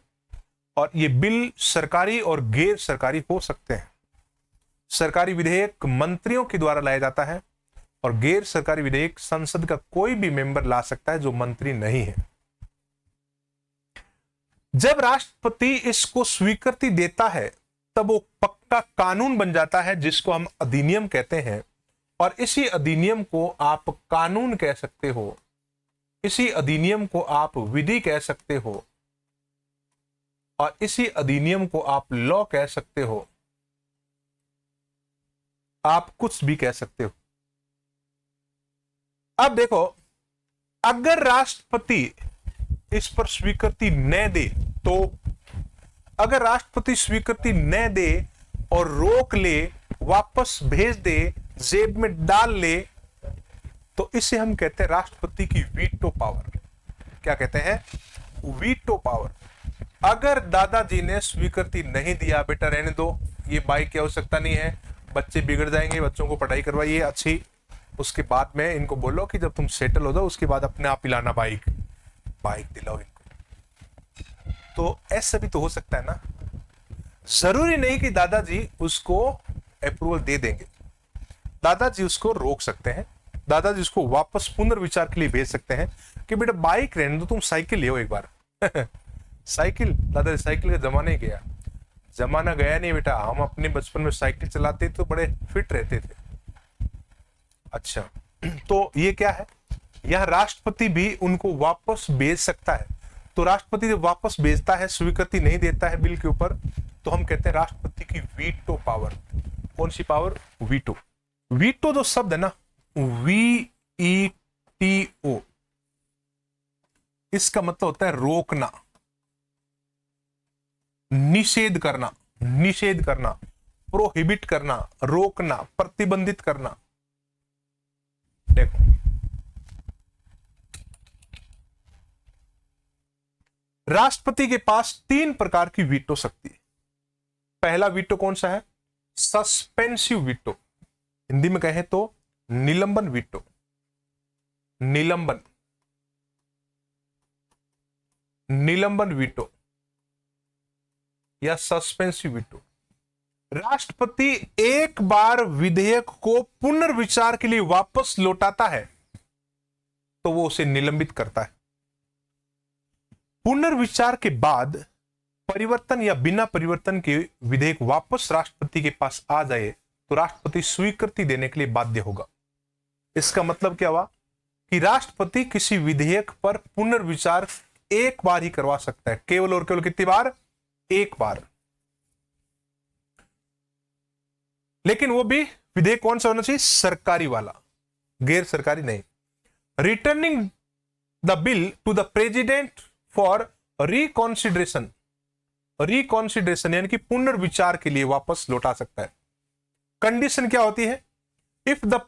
और ये बिल सरकारी और गैर सरकारी हो सकते हैं। सरकारी विधेयक मंत्रियों के द्वारा लाया जाता है और गैर सरकारी विधेयक संसद का कोई भी मेंबर ला सकता है जो मंत्री नहीं है। जब राष्ट्रपति इसको स्वीकृति देता है तब वो पक्का कानून बन जाता है, जिसको हम अधिनियम कहते हैं। और इसी अधिनियम को आप कानून कह सकते हो, इसी अधिनियम को आप विधि कह सकते हो, और इसी अधिनियम को आप लॉ कह सकते हो, आप कुछ भी कह सकते हो। अब देखो, अगर राष्ट्रपति इस पर स्वीकृति न दे तो, अगर राष्ट्रपति स्वीकृति न दे और रोक ले, वापस भेज दे, जेब में डाल ले, तो इसे हम कहते हैं राष्ट्रपति की वीटो पावर। क्या कहते हैं? Veto power. अगर दादाजी ने स्वीकृति नहीं दिया, बेटा रहने दो, ये बाइक की आवश्यकता नहीं है, बच्चे बिगड़ जाएंगे, बच्चों को पढ़ाई करवाइए अच्छी, उसके बाद में इनको बोलो कि जब तुम सेटल हो जाओ उसके बाद अपने आप पिलाना बाइक दिलाओ इनको। तो ऐसा भी तो हो सकता है ना। जरूरी नहीं कि दादाजी उसको अप्रूवल दे देंगे, दादाजी उसको रोक सकते हैं, दादाजी उसको वापस पुनर्विचार के लिए भेज सकते हैं कि बेटा बाइक रहने दो, तुम साइकिल ले आओ एक बार। साइकिल, दादाजी साइकिल का जमाना ही गया। जमाना गया नहीं बेटा, हम अपने बचपन में साइकिल चलाते तो बड़े फिट रहते थे। अच्छा, तो ये क्या है, यह राष्ट्रपति भी उनको वापस भेज सकता है। तो राष्ट्रपति जब वापस भेजता है, स्वीकृति नहीं देता है बिल के ऊपर, तो हम कहते हैं राष्ट्रपति की वीटो पावर। कौन सी पावर? वीटो। वीटो जो शब्द है ना, VETO, इसका मतलब होता है रोकना, निषेध करना, निषेध करना, प्रोहिबिट करना, रोकना, प्रतिबंधित करना। देखो, राष्ट्रपति के पास 3 प्रकार की वीटो शक्ति है। पहला वीटो कौन सा है? सस्पेंसिव वीटो, हिंदी में कहें तो निलंबन वीटो। निलंबन, निलंबन वीटो या सस्पेंसिव वीटो। राष्ट्रपति एक बार विधेयक को पुनर्विचार के लिए वापस लौटाता है तो वो उसे निलंबित करता है। पुनर्विचार के बाद परिवर्तन या बिना परिवर्तन के विधेयक वापस राष्ट्रपति के पास आ जाए तो राष्ट्रपति स्वीकृति देने के लिए बाध्य होगा। इसका मतलब क्या हुआ कि राष्ट्रपति किसी विधेयक पर पुनर्विचार एक बार ही करवा सकता है, केवल और केवल कितनी बार? एक बार। लेकिन वो भी विधेयक कौन सा होना चाहिए? सरकारी वाला, गैर सरकारी नहीं। Returning the bill to the president for reconsideration, reconsideration यानी कि पुनर्विचार के लिए वापस लौटा सकता है। कंडीशन क्या होती है? If the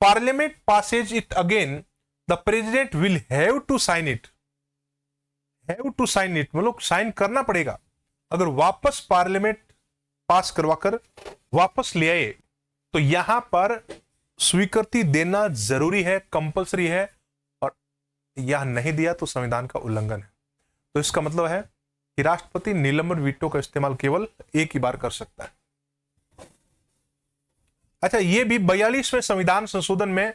parliament passes it again the president will have to sign it. Have to sign it मतलब साइन करना पड़ेगा। अगर वापस पार्लियामेंट पास करवाकर वापस ले आए तो यहां पर स्वीकृति देना जरूरी है, कंपलसरी है, और यह नहीं दिया तो संविधान का उल्लंघन है। तो इसका मतलब है कि राष्ट्रपति निलंबन वीटो का इस्तेमाल केवल एक ही बार कर सकता है। अच्छा, यह भी 42वें संविधान संशोधन में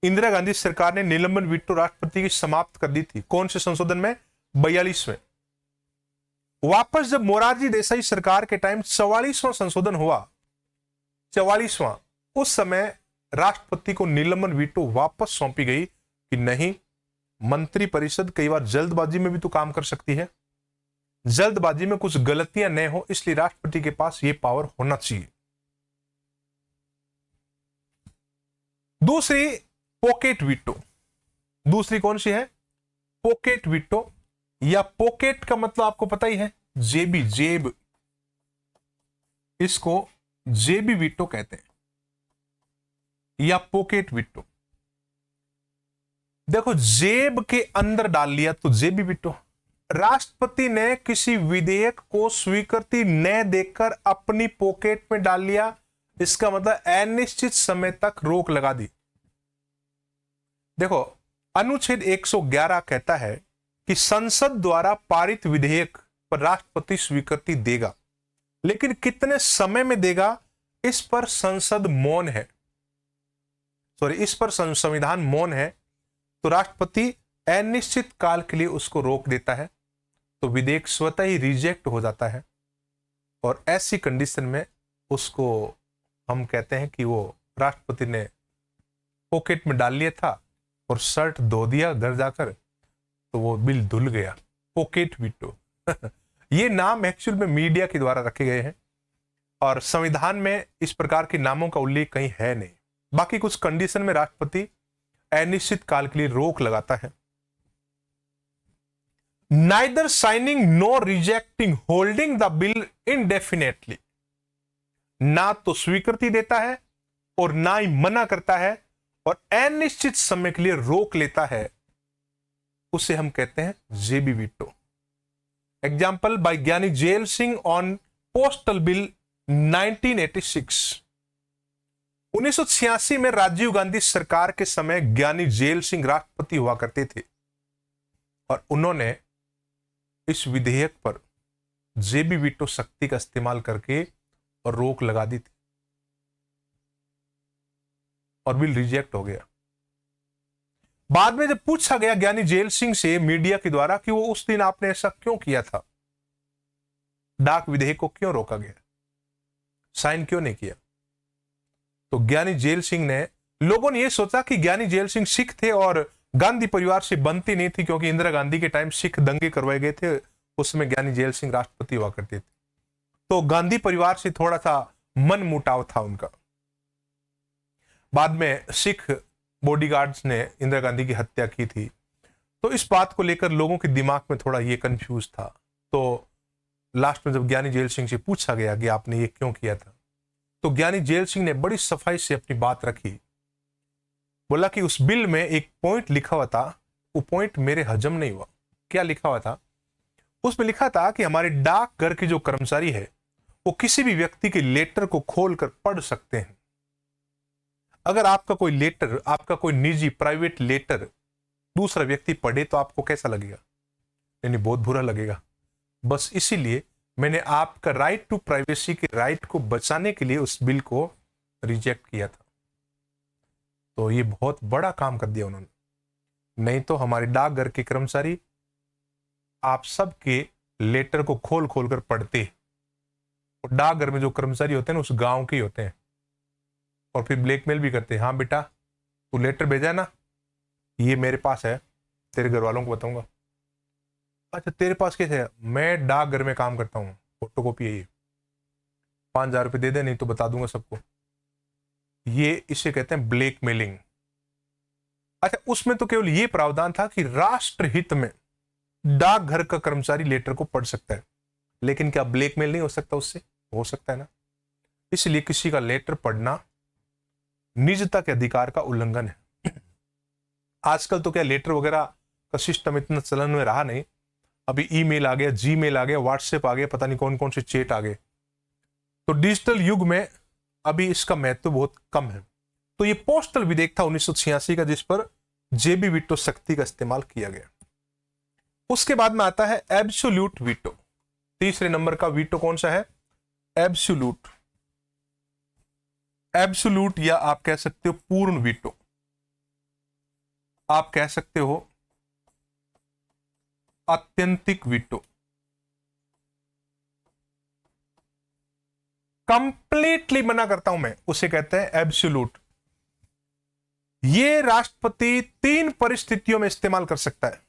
इंदिरा गांधी सरकार ने निलंबन वीटो राष्ट्रपति की समाप्त कर दी थी। कौन से संशोधन में? 42वें। वापस जब मोरारजी देसाई सरकार के टाइम 44वां संशोधन हुआ, 44वां, उस समय राष्ट्रपति को निलंबन वीटो वापस सौंपी गई कि नहीं, मंत्री परिषद कई बार जल्दबाजी में भी तो काम कर सकती है, जल्दबाजी में कुछ गलतियां न हो, इसलिए राष्ट्रपति के पास यह पावर होना चाहिए। दूसरी पॉकेट वीटो। दूसरी कौन सी है? पॉकेट वीटो, या पॉकेट का मतलब आपको पता ही है, जेबी, जेब, इसको जेबी वीटो कहते हैं, या पॉकेट वीटो। देखो, जेब के अंदर डाल लिया तो जेबी वीटो। राष्ट्रपति ने किसी विधेयक को स्वीकृति न देकर अपनी पॉकेट में डाल लिया, इसका मतलब अनिश्चित समय तक रोक लगा दी। देखो, अनुच्छेद 111 कहता है कि संसद द्वारा पारित विधेयक पर राष्ट्रपति स्वीकृति देगा, लेकिन कितने समय में देगा, इस पर संसद मौन है, इस पर संविधान मौन है। तो राष्ट्रपति अनिश्चित काल के लिए उसको रोक देता है, तो विधेयक स्वतः ही रिजेक्ट हो जाता है, और ऐसी कंडीशन में उसको हम कहते हैं कि वो राष्ट्रपति ने पॉकेट में डाल लिया था और शर्ट धो दिया घर जाकर, तो वो बिल धुल गया। पॉकेट वीटो ये नाम एक्चुअल में मीडिया के द्वारा रखे गए हैं, और संविधान में इस प्रकार के नामों का उल्लेख कहीं है नहीं। बाकी कुछ कंडीशन में राष्ट्रपति अनिश्चित काल के लिए रोक लगाता है। Neither signing no rejecting holding the bill indefinitely, ना तो स्वीकृति देता है और ना ही मना करता है, और अनिश्चित समय के लिए रोक लेता है, उसे हम कहते हैं जेबी veto. Example by Giani Zail Singh on postal bill 1986। 1986 में राजीव गांधी सरकार के समय ज्ञानी जेल सिंह राष्ट्रपति हुआ करते थे, और उन्होंने इस विधेयक पर जेबी वीटो शक्ति का इस्तेमाल करके और रोक लगा दी थी, और बिल रिजेक्ट हो गया। बाद में जब पूछा गया ज्ञानी जेल सिंह से मीडिया के द्वारा कि वो उस दिन आपने ऐसा क्यों किया था, डाक विधेयक को क्यों रोका गया, साइन क्यों नहीं किया, तो ज्ञानी जेल सिंह ने, लोगों ने यह सोचा कि ज्ञानी जेल सिंह सिख थे और गांधी परिवार से बनती नहीं थी, क्योंकि इंदिरा गांधी के टाइम सिख दंगे करवाए गए थे, उसमें ज्ञानी जेल सिंह राष्ट्रपति हुआ करते थे, तो गांधी परिवार से थोड़ा सा मन मुटाव था उनका। बाद में सिख बॉडीगार्ड्स ने इंदिरा गांधी की हत्या की थी, तो इस बात को लेकर लोगों के दिमाग में थोड़ा ये कंफ्यूज था। तो लास्ट में जब ज्ञानी जेल सिंह से पूछा गया कि आपने ये क्यों किया था, तो ज्ञानी जेल सिंह ने बड़ी सफाई से अपनी बात रखी। बोला कि उस बिल में एक पॉइंट लिखा हुआ था, वो पॉइंट मेरे हजम नहीं हुआ। क्या लिखा हुआ था? उसमें लिखा था कि हमारे डाकघर के जो कर्मचारी है वो किसी भी व्यक्ति के लेटर को खोलकर पढ़ सकते हैं। अगर आपका कोई लेटर, आपका कोई निजी प्राइवेट लेटर दूसरा व्यक्ति पढ़े तो आपको कैसा लगेगा? नहीं, बहुत बुरा लगेगा। बस इसीलिए मैंने आपका राइट टू प्राइवेसी के राइट को बचाने के लिए उस बिल को रिजेक्ट किया था। तो ये बहुत बड़ा काम कर दिया उन्होंने, नहीं तो हमारे डाकघर के कर्मचारी आप सबके लेटर को खोल खोल कर पढ़ते, और डाकघर में जो कर्मचारी होते हैं ना उस गांव के ही होते हैं, और फिर ब्लैकमेल भी करते हैं। हाँ बेटा, तू लेटर भेजा ना, ये मेरे पास है, तेरे घर वालों को बताऊंगा। अच्छा, तेरे पास कैसे है? मैं डाकघर में काम करता हूँ, फोटोकॉपी है ये, 5,000 रुपये दे दे, नहीं तो बता दूंगा सबको। ये इसे कहते हैं ब्लैकमेलिंग। अच्छा, उसमें तो केवल ये प्रावधान था कि राष्ट्रहित में डाकघर का कर्मचारी लेटर को पढ़ सकता है, लेकिन क्या ब्लैकमेल नहीं हो सकता उससे? हो सकता है ना। इसलिए किसी का लेटर पढ़ना निजता के अधिकार का उल्लंघन है। आजकल तो क्या लेटर वगैरह का सिस्टम इतना चलन में रहा नहीं, अभी ईमेल आ गया, जीमेल आ गया, व्हाट्सएप आ गया, पता नहीं कौन कौन से चैट आ गए। तो डिजिटल युग में अभी इसका महत्व बहुत कम है। तो ये पोस्टल विधेयक था 1986 का, जिस पर जेबी वीटो शक्ति का इस्तेमाल किया गया। उसके बाद में आता है एब्सोल्यूट वीटो। तीसरे नंबर का वीटो कौन सा है? एब्सोल्यूट। एब्सोल्यूट, या आप कह सकते हो पूर्ण वीटो, आप कह सकते हो आत्यंतिक वीटो। कंप्लीटली मना करता हूं मैं, उसे कहते हैं एब्सोल्यूट। ये राष्ट्रपति 3 परिस्थितियों में इस्तेमाल कर सकता है।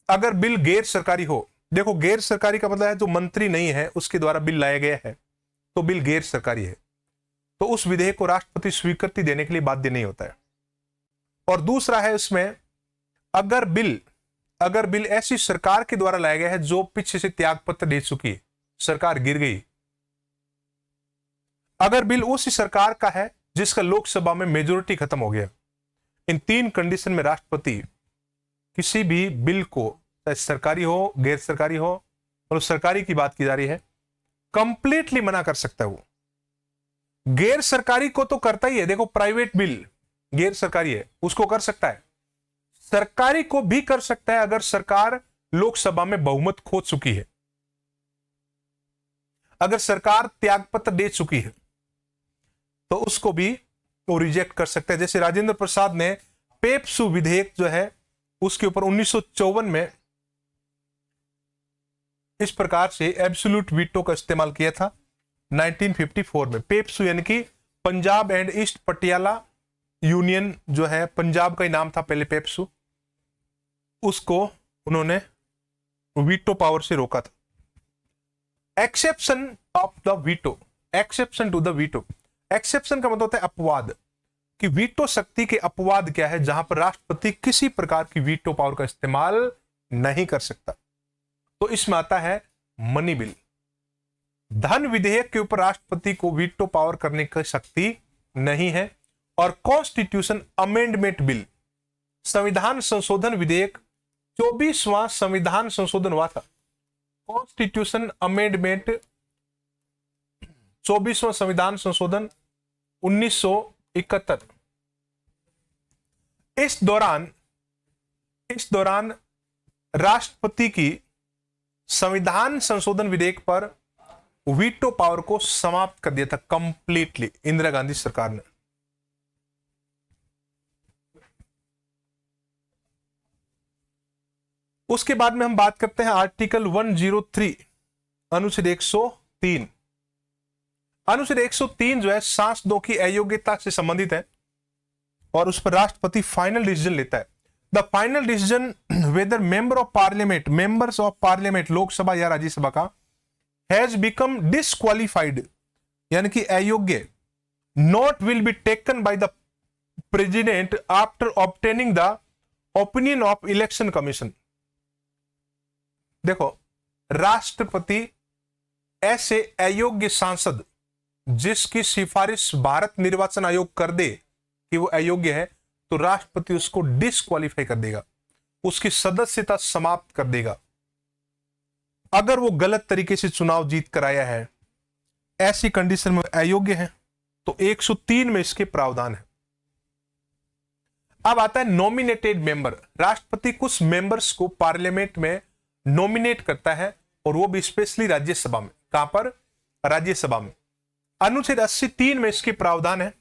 अगर बिल गैर सरकारी हो, देखो गैर सरकारी का मतलब है जो मंत्री नहीं है उसके द्वारा बिल लाया गया है, तो बिल गैर सरकारी है, तो उस विधेयक को राष्ट्रपति स्वीकृति देने के लिए बाध्य नहीं होता है। और दूसरा है उसमें अगर बिल ऐसी सरकार के द्वारा लाया गया है जो पीछे से त्यागपत्र दे चुकी है, सरकार गिर गई, अगर बिल उसी सरकार का है जिसका लोकसभा में मेजोरिटी खत्म हो गया। इन 3 कंडीशन में राष्ट्रपति किसी भी बिल को, चाहे सरकारी हो गैर सरकारी हो, और सरकारी की बात की जा रही है, कंप्लीटली मना कर सकता है। वो गैर सरकारी को तो करता ही है, देखो प्राइवेट बिल गैर सरकारी है उसको कर सकता है, सरकारी को भी कर सकता है अगर सरकार लोकसभा में बहुमत खो चुकी है, अगर सरकार त्यागपत्र दे चुकी है तो उसको भी वो रिजेक्ट कर सकता है। जैसे राजेंद्र प्रसाद ने पेप्सू विधेयक जो है उसके ऊपर 1954 में इस प्रकार से एब्सोल्यूट वीटो का इस्तेमाल किया था। 1954 में पेप्सू यानी कि Punjab and east Patiala union जो है, पंजाब का ही नाम था पहले पेप्सू, उसको उन्होंने वीटो पावर से रोका था। Exception of the veto, exception to the veto, exception का मतलब होता है अपवाद, कि वीटो शक्ति के अपवाद क्या है, जहां पर राष्ट्रपति किसी प्रकार की वीटो पावर का इस्तेमाल नहीं कर सकता। तो इसमें आता है मनी बिल, धन विधेयक के ऊपर राष्ट्रपति को वीटो पावर करने की शक्ति नहीं है। और कॉन्स्टिट्यूशन अमेंडमेंट बिल, संविधान संशोधन विधेयक, 24वां संविधान संशोधन हुआ था, कॉन्स्टिट्यूशन अमेंडमेंट 24वां संविधान संशोधन 1971। इस दौरान राष्ट्रपति की संविधान संशोधन विधेयक पर वीटो पावर को समाप्त कर दिया था कंप्लीटली इंदिरा गांधी सरकार ने। उसके बाद में हम बात करते हैं आर्टिकल 103 अनुच्छेद 103। अनुच्छेद 103 जो है सांसदों की अयोग्यता से संबंधित है और उस पर राष्ट्रपति फाइनल डिसीजन लेता है। The final decision whether members of parliament Lok Sabha या राज्यसभा का हैज बिकम डिस्क्वालिफाइड यानी कि अयोग्य, not will be taken by the president after obtaining the opinion of election commission. देखो, राष्ट्रपति ऐसे अयोग्य सांसद जिसकी सिफारिश भारत निर्वाचन आयोग कर दे कि वो अयोग्य है, तो राष्ट्रपति उसको डिस्क्वालीफाई कर देगा, उसकी सदस्यता समाप्त कर देगा। अगर वो गलत तरीके से चुनाव जीत कर आया है, ऐसी कंडीशन में अयोग्य है, तो 103 में इसके प्रावधान है। अब आता है नॉमिनेटेड मेंबर। राष्ट्रपति कुछ मेंबर्स को पार्लियामेंट में नॉमिनेट करता है और वो भी स्पेशली राज्यसभा में। कहां पर? राज्यसभा में। अनुच्छेद 83 में इसके प्रावधान है।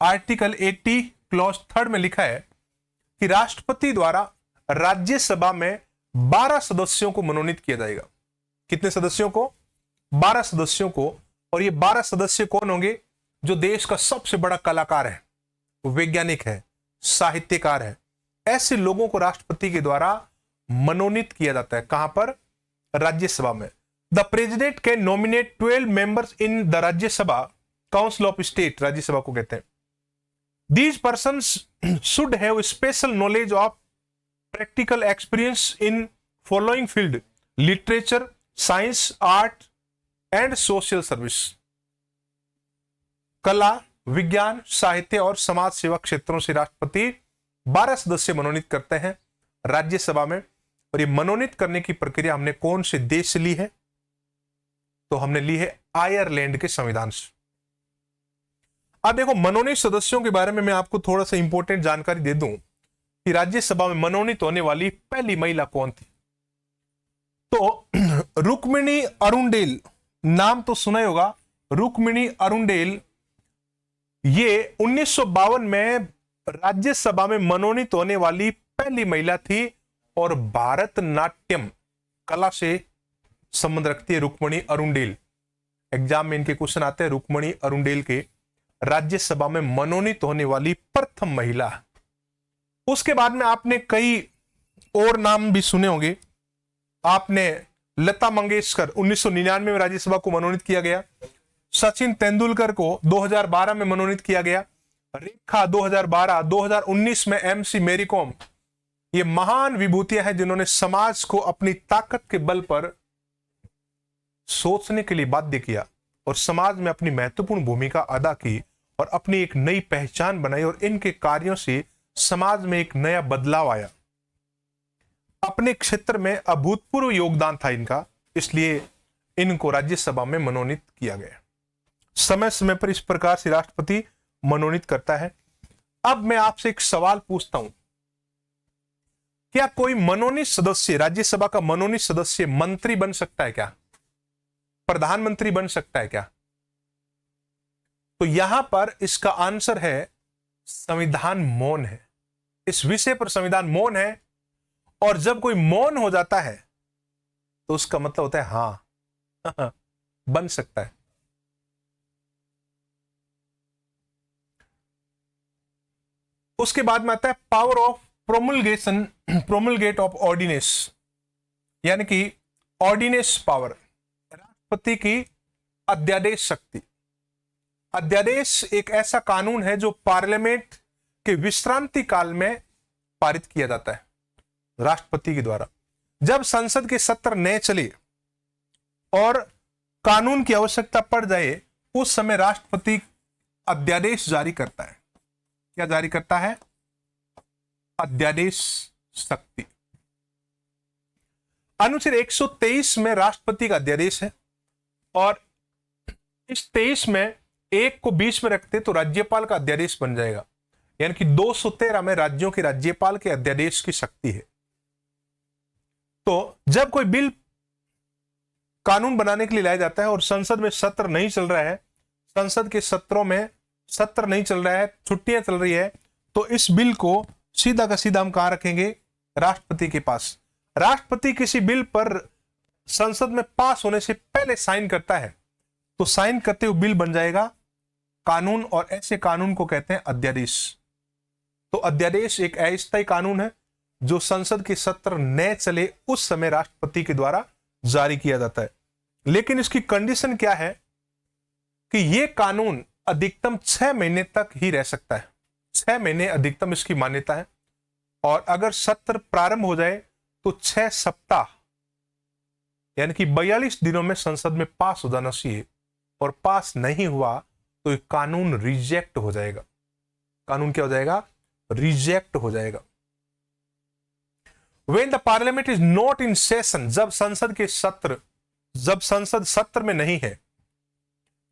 आर्टिकल 80 क्लॉज 3 में लिखा है कि राष्ट्रपति द्वारा राज्यसभा में 12 सदस्यों को मनोनीत किया जाएगा। कितने सदस्यों को? 12 सदस्यों को। और ये 12 सदस्य कौन होंगे? जो देश का सबसे बड़ा कलाकार है, वैज्ञानिक है, साहित्यकार है, ऐसे लोगों को राष्ट्रपति के द्वारा मनोनीत किया जाता है। कहां पर? राज्यसभा में। The president can nominate 12 members in the Rajya Sabha council of state, Rajya Sabha को कहते हैं। These persons should have special knowledge of practical experience in following field: literature, science, art and social service। कला, विज्ञान, साहित्य और समाज सेवा क्षेत्रों से राष्ट्रपति 12 सदस्य मनोनीत करते हैं राज्यसभा में। और ये मनोनीत करने की प्रक्रिया हमने कौन से देश से ली है? तो हमने ली है आयरलैंड के संविधान से। अब देखो, मनोनीत सदस्यों के बारे में मैं आपको थोड़ा सा इंपॉर्टेंट जानकारी दे दूं कि राज्यसभा में मनोनीत होने वाली पहली महिला कौन थी। तो रुक्मिणी अरुणडेल, नाम तो सुना ही होगा, रुक्मिणी अरुणडेल। ये 1952 में राज्यसभा में मनोनीत होने वाली पहली महिला थी और भारतनाट्यम कला से संबंध रखती है रुक्मिणी अरुणडेल। एग्जाम में इनके क्वेश्चन आते हैं, रुक्मिणी अरुणडेल के राज्यसभा में मनोनीत होने वाली प्रथम महिला। उसके बाद में आपने कई और नाम भी सुने होंगे। आपने लता मंगेशकर 1999 में राज्यसभा को मनोनीत किया गया, सचिन तेंदुलकर को 2012 में मनोनीत किया गया, रेखा 2012, 2019 में MC मैरी कॉम, ये महान विभूतियां हैं जिन्होंने समाज को अपनी ताकत के बल पर सोचने के लिए बाध्य किया और समाज में अपनी महत्वपूर्ण भूमिका अदा की और अपनी एक नई पहचान बनाई, और इनके कार्यों से समाज में एक नया बदलाव आया। अपने क्षेत्र में अभूतपूर्व योगदान था इनका, इसलिए इनको राज्यसभा में मनोनीत किया गया। समय समय पर इस प्रकार से राष्ट्रपति मनोनीत करता है। अब मैं आपसे एक सवाल पूछता हूं, क्या कोई मनोनीत सदस्य, राज्यसभा का मनोनीत सदस्य मंत्री बन सकता है क्या? प्रधानमंत्री बन सकता है क्या? तो यहां पर इसका आंसर है संविधान मौन है। इस विषय पर संविधान मौन है, और जब कोई मौन हो जाता है तो उसका मतलब होता है हां बन सकता है। उसके बाद में आता है power of promulgate of ordinance, यानी कि ऑर्डिनेंस पावर, राष्ट्रपति की अध्यादेश शक्ति। अध्यादेश एक ऐसा कानून है जो पार्लियामेंट के विश्रांति काल में पारित किया जाता है राष्ट्रपति के द्वारा। जब संसद के सत्र नए चले और कानून की आवश्यकता पड़ जाए, उस समय राष्ट्रपति अध्यादेश जारी करता है। क्या जारी करता है? अध्यादेश शक्ति। अनुच्छेद 123 में राष्ट्रपति का अध्यादेश है, और इस 23 में एक को बीच में रखते तो राज्यपाल का अध्यादेश बन जाएगा, यानी कि 213 में राज्यों के राज्यपाल के अध्यादेश की शक्ति है। तो जब कोई बिल कानून बनाने के लिए लाया जाता है और संसद में सत्र नहीं चल रहा है, संसद के सत्रों में सत्र नहीं चल रहा है, छुट्टियां चल रही है, तो इस बिल को सीधा का सीधा हम कहां रखेंगे? राष्ट्रपति के पास। राष्ट्रपति किसी बिल पर संसद में पास होने से पहले साइन करता है, तो साइन करते हुए बिल बन जाएगा कानून, और ऐसे कानून को कहते हैं अध्यादेश। तो अध्यादेश एक अस्थायी कानून है जो संसद के सत्र न चले उस समय राष्ट्रपति के द्वारा जारी किया जाता है। लेकिन इसकी कंडीशन क्या है कि यह कानून अधिकतम 6 महीने तक ही रह सकता है। 6 महीने अधिकतम इसकी मान्यता है, और अगर सत्र प्रारंभ हो जाए तो 6 सप्ताह यानी कि 42 दिनों में संसद में पास हो जाना चाहिए, और पास नहीं हुआ तो एक कानून रिजेक्ट हो जाएगा। कानून क्या हो जाएगा? रिजेक्ट हो जाएगा। When the parliament is not in session, जब संसद सत्र में नहीं है,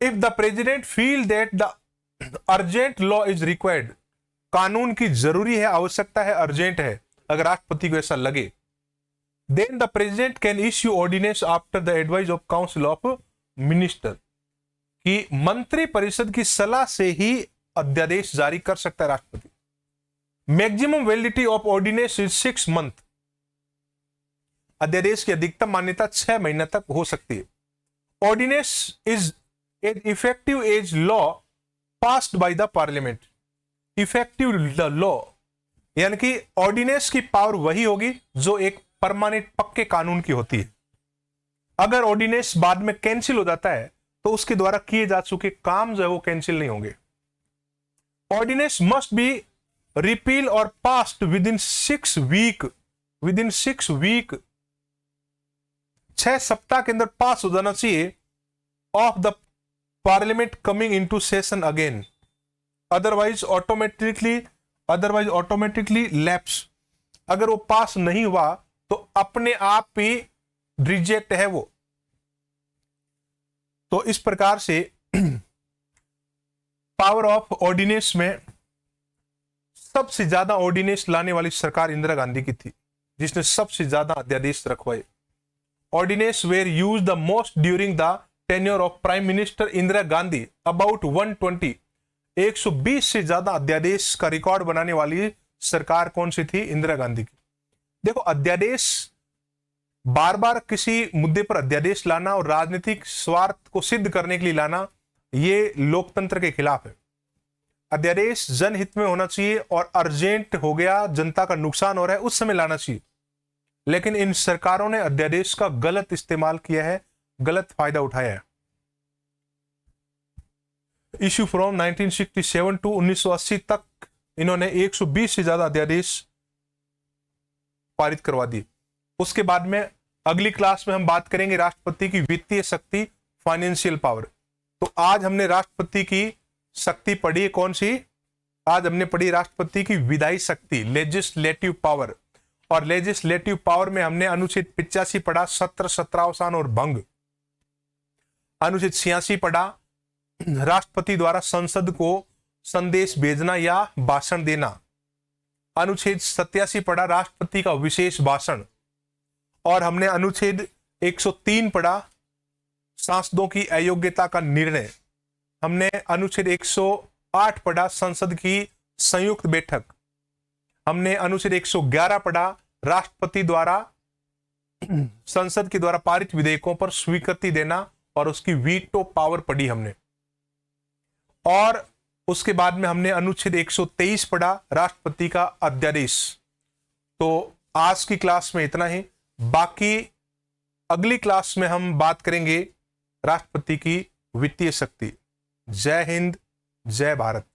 if the president feel that the urgent law is required, कानून की जरूरी है, आवश्यकता है, अर्जेंट है, अगर राष्ट्रपति को ऐसा लगे, then the president can issue ordinance after the advice of council of minister, कि मंत्री परिषद की सलाह से ही अध्यादेश जारी कर सकता है राष्ट्रपति। Maximum validity of ordinance is 6 month, अध्यादेश की अधिकतम मान्यता 6 महीने तक हो सकती है। Ordinance is an effective as law passed by the parliament. Effective law यानी कि ऑर्डिनेंस की पावर वही होगी जो एक परमानेंट पक्के कानून की होती है। अगर ऑर्डिनेंस बाद में कैंसिल हो जाता है तो उसके द्वारा किए जा चुके काम जो है वो कैंसिल नहीं होंगे। ऑर्डिनेंस मस्ट बी रिपील और पास्ड विद इन 6 वीक, 6 सप्ताह के अंदर पास हो जाना चाहिए of the parliament coming into session again, otherwise automatically lapse. अगर वो पास नहीं हुआ तो अपने आप ही रिजेक्ट है वो। तो इस प्रकार से पावर ऑफ ऑर्डिनेंस में सबसे ज्यादा ऑर्डिनेंस लाने वाली सरकार इंदिरा गांधी की थी, जिसने सबसे ज्यादा अध्यादेश रखवाए। Ordinance were used the most during the tenure of prime minister Indira Gandhi, about 120 से ज्यादा अध्यादेश का रिकॉर्ड बनाने वाली सरकार कौन सी थी? इंदिरा गांधी की। देखो, अध्यादेश बार बार किसी मुद्दे पर अध्यादेश लाना और राजनीतिक स्वार्थ को सिद्ध करने के लिए लाना, यह लोकतंत्र के खिलाफ है। अध्यादेश जनहित में होना चाहिए, और अर्जेंट हो गया, जनता का नुकसान हो रहा है, उस समय लाना चाहिए। लेकिन इन सरकारों ने अध्यादेश का गलत इस्तेमाल किया है, गलत फायदा उठाया है। इश्यू फ्रॉम 1967 टू 1980 तक इन्होंने 120 से ज्यादा अध्यादेश पारित करवा दिए। उसके बाद में अगली क्लास में हम बात करेंगे राष्ट्रपति की वित्तीय शक्ति, फाइनेंशियल पावर। तो आज हमने राष्ट्रपति की शक्ति पढ़ी है, कौन सी? आज हमने पढ़ी राष्ट्रपति की विधायी शक्ति, लेजिस्लेटिव पावर। और लेजिस्लेटिव पावर में हमने अनुच्छेद 85 पढ़ा, सत्र, सत्रावसान और भंग। अनुच्छेद 86 पढ़ा, राष्ट्रपति द्वारा संसद को संदेश भेजना या भाषण देना। अनुच्छेद 87 पढ़ा, राष्ट्रपति का विशेष भाषण। और हमने अनुच्छेद 103 पढ़ा, सांसदों की अयोग्यता का निर्णय। हमने अनुच्छेद 108 पढ़ा, संसद की संयुक्त बैठक। हमने अनुच्छेद 111 पढ़ा, राष्ट्रपति द्वारा संसद के द्वारा पारित विधेयकों पर स्वीकृति देना और उसकी वीटो पावर पढ़ी हमने। और उसके बाद में हमने अनुच्छेद 123 पढ़ा, राष्ट्रपति का अध्यादेश। तो आज की क्लास में इतना ही। बाकी अगली क्लास में हम बात करेंगे राष्ट्रपति की वित्तीय शक्ति। जय हिंद, जय भारत।